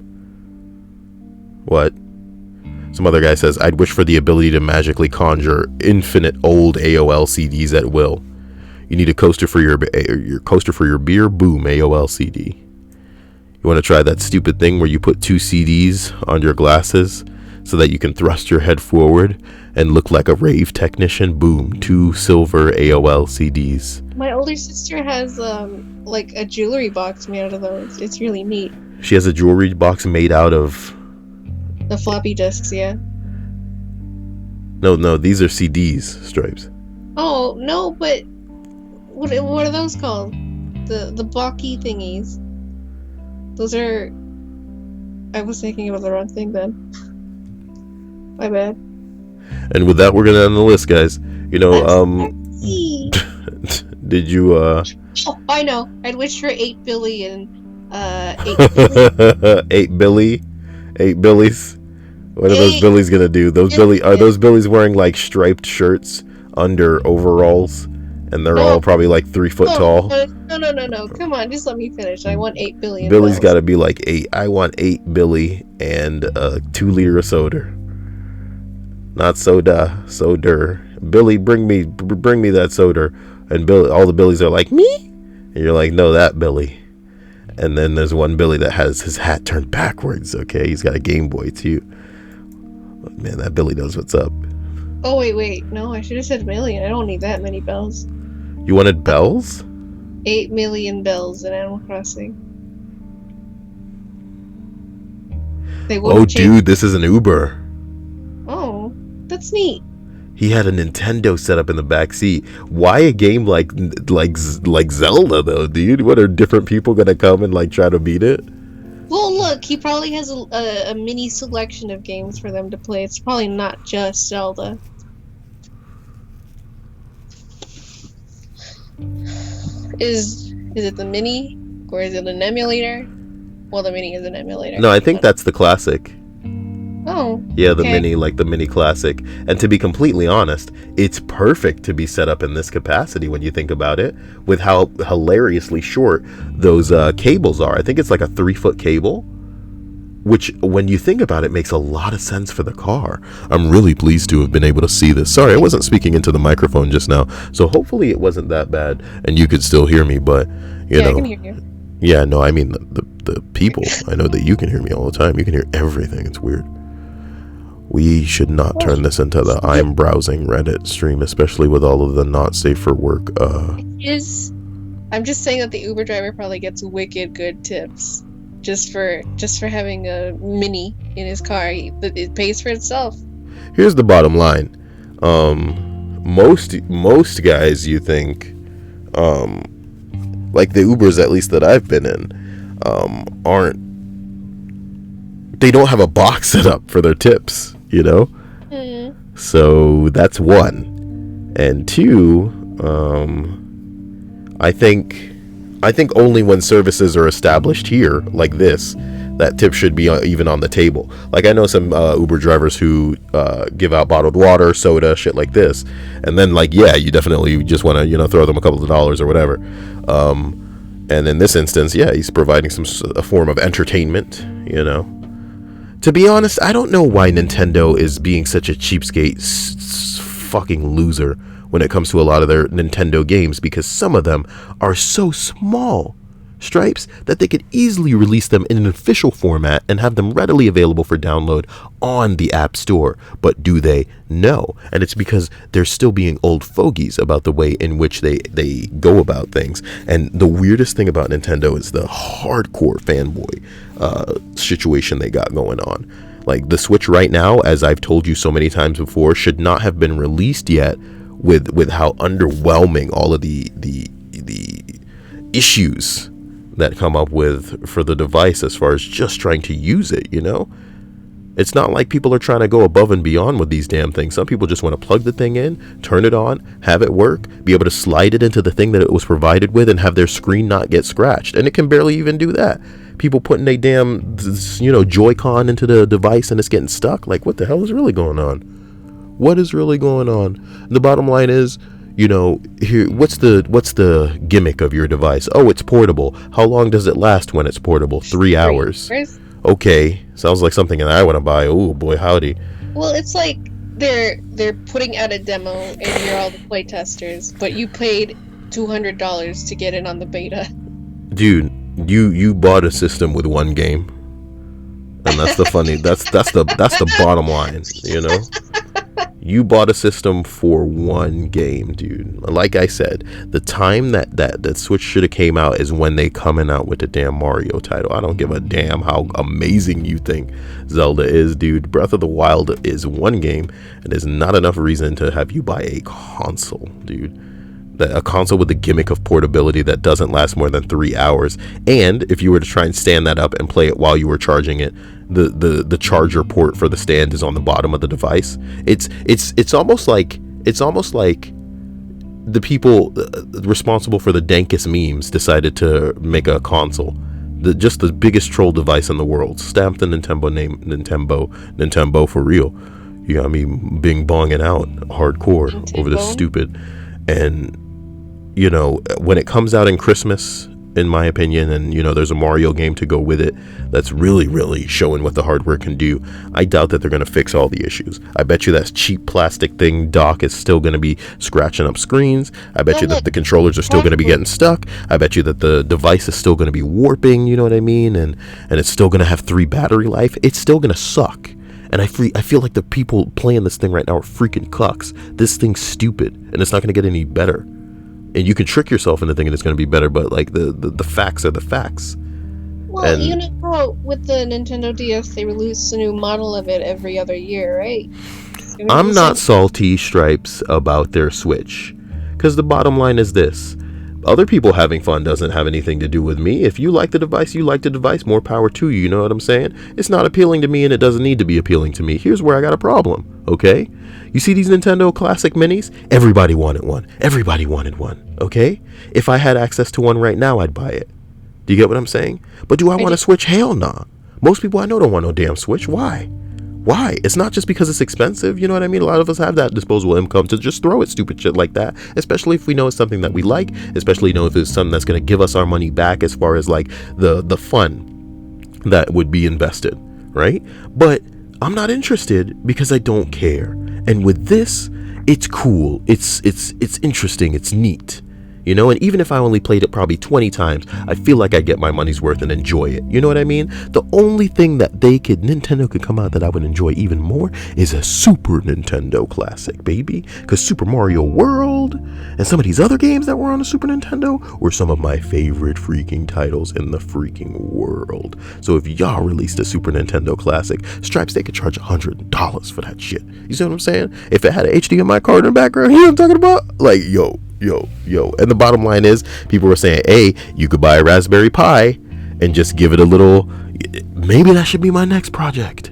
What? Some other guy says, I'd wish for the ability to magically conjure infinite old AOL CDs at will. You need a coaster for your coaster for your beer. Boom, AOL CD. You want to try that stupid thing where you put 2 CDs on your glasses so that you can thrust your head forward and look like a rave technician? Boom, 2 silver AOL CDs. My older sister has like a jewelry box made out of those. It's really neat. She has a jewelry box made out of the floppy disks, yeah. No, these are CDs, Stripes. Oh no, but what are those called? The blocky thingies. Those are. I was thinking of the wrong thing then. My bad. And with that, we're gonna end the list, guys. You know, did you? Oh, I know. I'd wish for 8 billion. 8 billion. 8 Billy, 8 Billies. What are those Billies gonna do? Are those Billies wearing like striped shirts under overalls, and they're all probably like 3 foot tall? No. Come on, just let me finish. I want 8 billion. Billy's got to be like 8. I want 8 Billy and 2 liter of soda. Not soda, soda. Billy, bring me that soda. And Billy, all the Billies are like, me? And you're like, no, that Billy. And then there's one Billy that has his hat turned backwards. Okay, he's got a Game Boy too. But man, that Billy knows what's up. Oh wait. No, I should have said million. I don't need that many bells. You wanted bells? 8 million bells in Animal Crossing. Oh, dude, this is an Uber. Oh, that's neat. He had a Nintendo set up in the back seat. Why a game like Zelda though, dude? What, are different people gonna come and like try to beat it? Well, look, he probably has a mini selection of games for them to play. It's probably not just Zelda. Is it the mini, or is it an emulator? Well, the mini is an emulator. No, I think that's the classic. Oh. Yeah, the mini, like the mini classic. And to be completely honest, it's perfect to be set up in this capacity when you think about it, with how hilariously short those cables are. I think it's like a 3-foot cable, which when you think about it makes a lot of sense for the car. I'm really pleased to have been able to see this. Sorry, I wasn't speaking into the microphone just now, so hopefully it wasn't that bad and you could still hear me, but you know. I can hear you. Yeah, no, I mean the people. I know that you can hear me all the time. You can hear everything. It's weird. We should not turn this into the I'm browsing Reddit stream, especially with all of the not safe for work. I'm just saying that the Uber driver probably gets wicked good tips just for having a mini in his car. It pays for itself. Here's the bottom line. Most guys, you think, like the Ubers at least that I've been in, they don't have a box set up for their tips, you know? Mm. So that's one. And two, I think only when services are established here, like this, that tip should be even on the table. Like I know some Uber drivers who give out bottled water, soda, shit like this. And then like, yeah, you definitely just want to, throw them a couple of dollars or whatever. And in this instance, yeah, he's providing a form of entertainment, To be honest, I don't know why Nintendo is being such a cheapskate fucking loser when it comes to a lot of their Nintendo games, because some of them are so small, Stripes, that they could easily release them in an official format and have them readily available for download on the App Store. But do they? No. And it's because they're still being old fogies about the way in which they go about things. And the weirdest thing about Nintendo is the hardcore fanboy situation they got going on. Like the Switch right now, as I've told you so many times before, should not have been released yet with how underwhelming all of the issues that come up with for the device as far as just trying to use it, It's not like people are trying to go above and beyond with these damn things. Some people just want to plug the thing in, turn it on, have it work, be able to slide it into the thing that it was provided with and have their screen not get scratched. And it can barely even do that. People putting a damn, Joy-Con into the device and it's getting stuck. Like, what the hell is really going on? What is really going on? The bottom line is, You know, here, what's the gimmick of your device? Oh, it's portable. How long does it last when it's portable? 3 hours. Okay, sounds like something that I want to buy. Oh boy, howdy. Well, it's like they're putting out a demo and you're all the play testers, but you paid $200 to get in on the beta. Dude, you bought a system with one game, and that's the bottom line. You know, you bought a system for one game, dude. Like I said, the time that Switch should have came out is when they coming out with the damn Mario title. I don't give a damn how amazing you think Zelda is, dude. Breath of the Wild is one game, and there's not enough reason to have you buy a console, dude. A console with the gimmick of portability that doesn't last more than 3 hours, and if you were to try and stand that up and play it while you were charging it, the charger port for the stand is on the bottom of the device. It's almost like the people responsible for the dankest memes decided to make a console, just the biggest troll device in the world. Stamp the Nintendo name, Nintendo for real. You got me bing bonging out hardcore Nintendo. over this stupid. And you know, when it comes out in Christmas, in my opinion, and you know, there's a Mario game to go with it that's really showing what the hardware can do, I doubt that they're going to fix all the issues. I bet you that cheap plastic thing dock is still going to be scratching up screens. I bet you that the controllers are still going to be getting stuck. I bet you that the device is still going to be warping, you know what I mean? And it's still going to have 3 battery life. It's still going to suck. And I feel like the people playing this thing right now are freaking cucks. This thing's stupid, and it's not going to get any better. And you can trick yourself into thinking it's going to be better, but like the facts are the facts. Well, And you know how with the Nintendo DS they release a new model of it every other year, right? I'm not salty, Stripes, about their Switch, because the bottom line is this: other people having fun doesn't have anything to do with me. If you like the device, you like the device. More power to you. You know what I'm saying? It's not appealing to me, and it doesn't need to be appealing to me. Here's where I got a problem. Okay, you see these Nintendo Classic Minis? Everybody wanted one. Everybody wanted one. Okay, if I had access to one right now, I'd buy it. Do you get what I'm saying? But do I want a Switch? Hell nah. Most people I know don't want no damn Switch. Why? It's not just because it's expensive, you know what I mean? A lot of us have that disposable income to just throw at stupid shit like that, especially if we know it's something that we like, especially know if it's something that's going to give us our money back as far as like the fun that would be invested, right? But I'm not interested because I don't care. And with this, it's cool, it's interesting, it's neat. You know, and even if I only played it probably 20 times, I feel like I get my money's worth and enjoy it. You know what I mean? The only thing that Nintendo could come out that I would enjoy even more is a Super Nintendo Classic, baby. Because Super Mario World and some of these other games that were on the Super Nintendo were some of my favorite freaking titles in the freaking world. So if y'all released a Super Nintendo Classic, Stripes, they could charge $100 for that shit. You see what I'm saying? If it had an HDMI card in the background, you know what I'm talking about? Like, yo. And the bottom line is, people were saying, hey, you could buy a Raspberry Pi and just give it a little, maybe that should be my next project.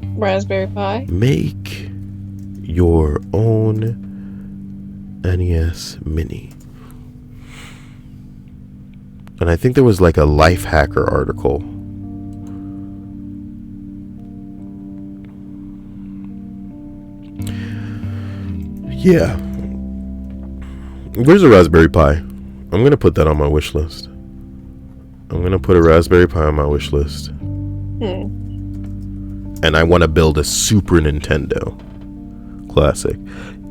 Raspberry Pi? Make your own NES Mini. And I think there was like a Life Hacker article. Yeah. Where's a Raspberry Pi? I'm going to put that on my wish list. I'm going to put a Raspberry Pi on my wish list. And I want to build a Super Nintendo Classic.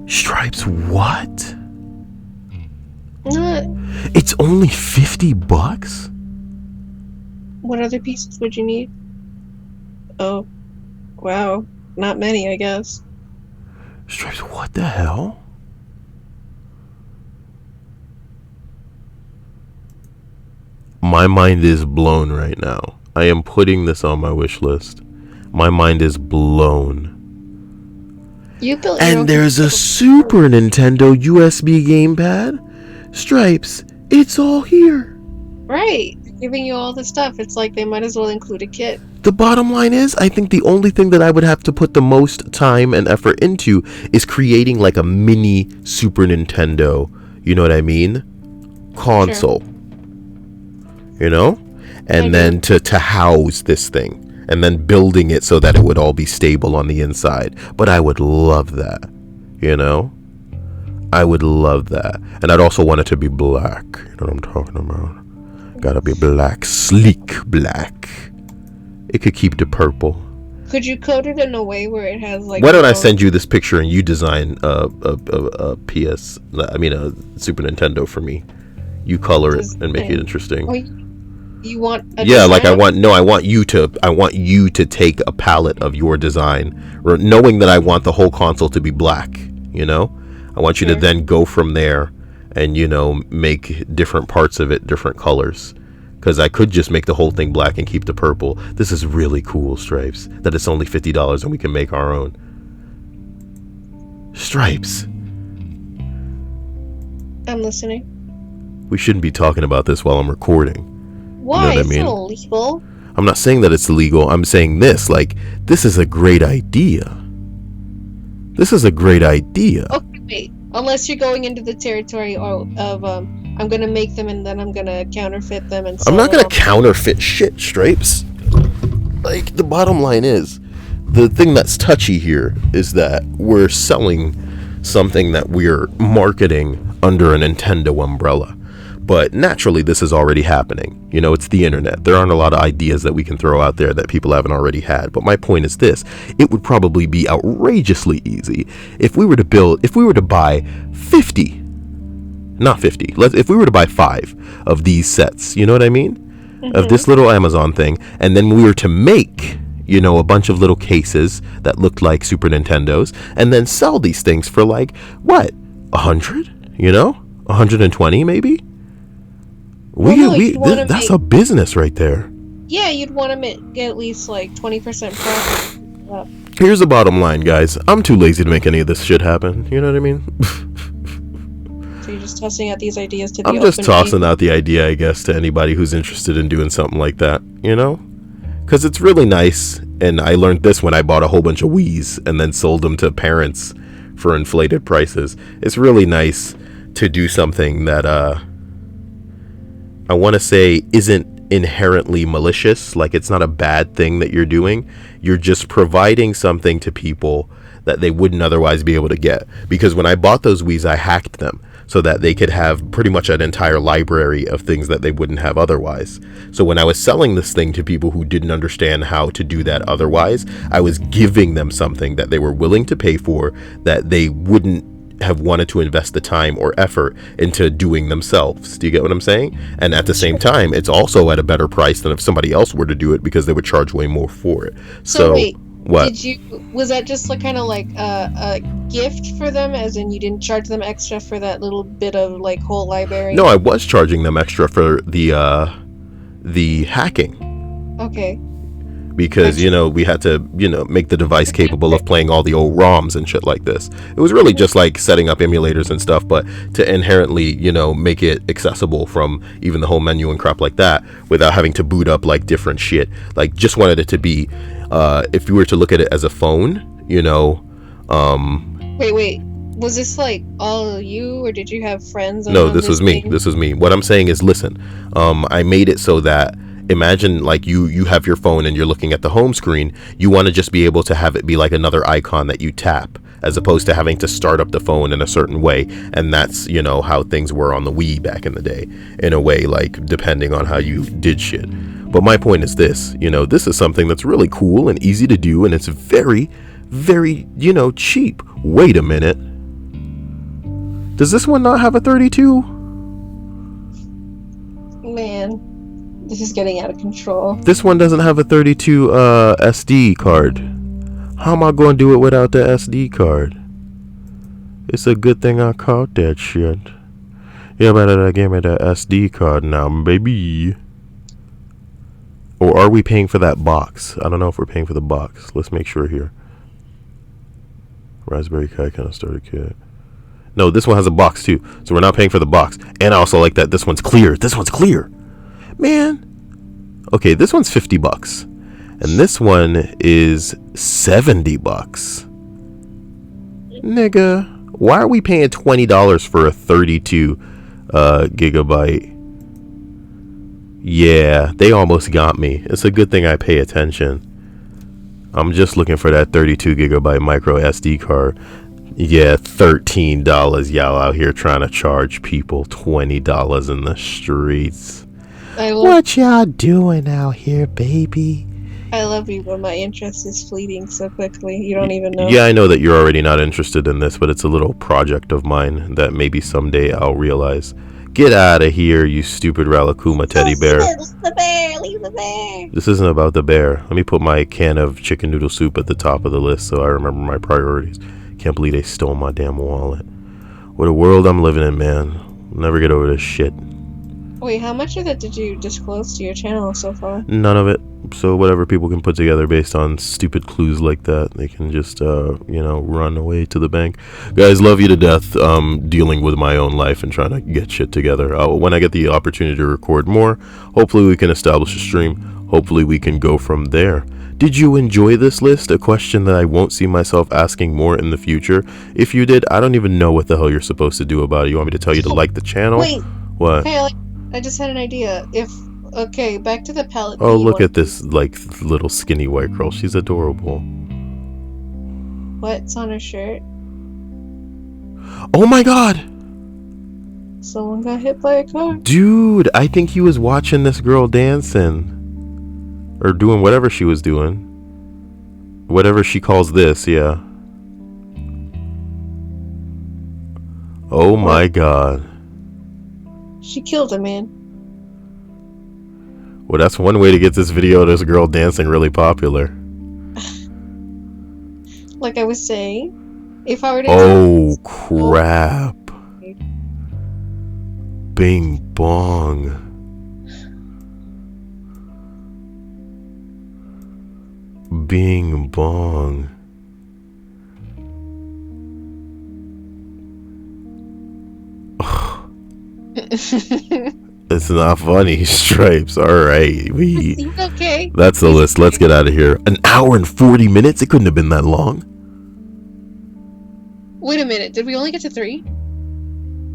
Stripes, what? It's only $50? What other pieces would you need? Oh, wow. Not many, I guess. Stripes, what the hell? My mind is blown right now. I am putting this on my wish list. My mind is blown. You built And there's a Super Nintendo USB gamepad. Stripes, it's all here. Right. They're giving you all the stuff. It's like they might as well include a kit. The bottom line is, I think the only thing that I would have to put the most time and effort into is creating like a mini Super Nintendo, you know what I mean? Console. Sure. You know? And then to house this thing. And then building it so that it would all be stable on the inside. But I would love that. You know? I would love that. And I'd also want it to be black. You know what I'm talking about? Gotta be black, sleek black. It could keep the purple. Could you code it in a way where it has like? Why don't I send you this picture and you design a Super Nintendo for me? You color it and make it interesting. Oh, you want a yeah, design? like I want you to take a palette of your design, knowing that I want the whole console to be black, you know? I want you to then go from there and, you know, make different parts of it different colors. Because I could just make the whole thing black and keep the purple. This is really cool, Stripes, that it's only $50 and we can make our own. Stripes. I'm listening. We shouldn't be talking about this while I'm recording. Why? You know what it's I mean? not illegal. I'm not saying that it's illegal. I'm saying this, like, this is a great idea. This is a great idea. Okay, wait. Unless you're going into the territory of I'm gonna make them and then I'm gonna counterfeit them and sell I'm not gonna them. counterfeit shit, Stripes. Like, the bottom line is, the thing that's touchy here is that we're selling something that we're marketing under a Nintendo umbrella. But naturally, this is already happening. You know, it's the internet. There aren't a lot of ideas that we can throw out there that people haven't already had. But my point is this. It would probably be outrageously easy if we were to buy 50, not 50, if we were to buy 5 of these sets, you know what I mean? Of this little Amazon thing. And then we were to make, you know, a bunch of little cases that looked like Super Nintendos. And then sell these things for like, what, 100? You know? 120 maybe? That's a business right there. Yeah, you'd want to get at least like 20% profit. Here's the bottom line, guys. I'm too lazy to make any of this shit happen. You know what I mean? So you're just tossing out these ideas to the I'm just tossing out the idea, I guess, to anybody who's interested in doing something like that, you know? Because it's really nice, and I learned this when I bought a whole bunch of Wiis and then sold them to parents for inflated prices. It's really nice to do something that, I want to say isn't inherently malicious. Like, it's not a bad thing that you're doing. You're just providing something to people that they wouldn't otherwise be able to get. Because when I bought those Wiis, I hacked them so that they could have pretty much an entire library of things that they wouldn't have otherwise. So when I was selling this thing to people who didn't understand how to do that otherwise, I was giving them something that they were willing to pay for, that they wouldn't have wanted to invest the time or effort into doing themselves. Do you get what I'm saying? And at the same time, it's also at a better price than if somebody else were to do it, because they would charge way more for it. So wait, what? Was that just like kind of like a gift for them, as in you didn't charge them extra for that little bit of like whole library? No, I was charging them extra for the hacking. Okay. Because, you know, we had to, you know, make the device capable of playing all the old ROMs and shit like this. It was really just like setting up emulators and stuff, but to inherently, you know, make it accessible from even the whole menu and crap like that without having to boot up like different shit. Like, just wanted it to be, if you were to look at it as a phone, you know, Wait. Was this like all you, or did you have friends? No, this was me. This was me. What I'm saying is, listen, I made it so that, imagine like you have your phone and you're looking at the home screen. You want to just be able to have it be like another icon that you tap, as opposed to having to start up the phone in a certain way. And that's, you know, how things were on the Wii back in the day, in a way, like depending on how you did shit. But my point is this, you know, this is something that's really cool and easy to do, and it's very, very, you know, cheap. Wait a minute. Does this one not have a 32? Man. This is getting out of control. This one doesn't have a 32 SD card. How am I going to do it without the SD card? It's a good thing I caught that shit. You better give me the SD card now, baby. Or are we paying for that box? I don't know if we're paying for the box. Let's make sure here. Raspberry Pi kind of starter kit. No, this one has a box too, so we're not paying for the box. And I also like that this one's clear. This one's clear. Man. Okay, this one's $50. And this one is $70. Nigga, why are we paying $20 for a 32 gigabyte? Yeah, they almost got me. It's a good thing I pay attention. I'm just looking for that 32 gigabyte micro SD card. Yeah, $13. Y'all out here trying to charge people $20 in the streets. What y'all doing out here, baby? I love you, but my interest is fleeting so quickly. You don't even know. Yeah, I know that you're already not interested in this, but it's a little project of mine that maybe someday I'll realize. Get out of here, you stupid Ralakuma teddy bear. Leave the bear! Leave the bear! This isn't about the bear. Let me put my can of chicken noodle soup at the top of the list so I remember my priorities. Can't believe they stole my damn wallet. What a world I'm living in, man. I'll never get over this shit. Wait, how much of that did you disclose to your channel so far? None of it. So whatever people can put together based on stupid clues like that, they can just, run away to the bank. Guys, love you to death. Dealing with my own life and trying to get shit together. When I get the opportunity to record more, hopefully we can establish a stream. Hopefully we can go from there. Did you enjoy this list? A question that I won't see myself asking more in the future. If you did, I don't even know what the hell you're supposed to do about it. You want me to tell you to like the channel? Wait. What? Hey, I just had an idea. Okay, back to the palette. Oh, look at this, little skinny white girl. She's adorable. What's on her shirt? Oh my god! Someone got hit by a car. Dude, I think he was watching this girl dancing. Or doing whatever she was doing. Whatever she calls this, yeah. Oh my god. She killed a man. Well, that's one way to get this video of this girl dancing really popular. Like I was saying, if I were to... Oh, crap. Bing bong. Bing bong. It's not funny, Stripes. Alright. Okay. That's the list. Let's get out of here. An hour and 40 minutes? It couldn't have been that long. Wait a minute. Did we only get to 3?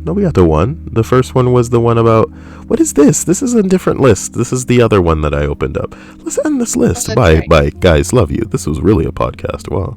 No, we got to 1. The first one was the one about... What is this? This is a different list. This is the other one that I opened up. Let's end this list. Bye. Right. Bye. Guys, love you. This was really a podcast. Wow.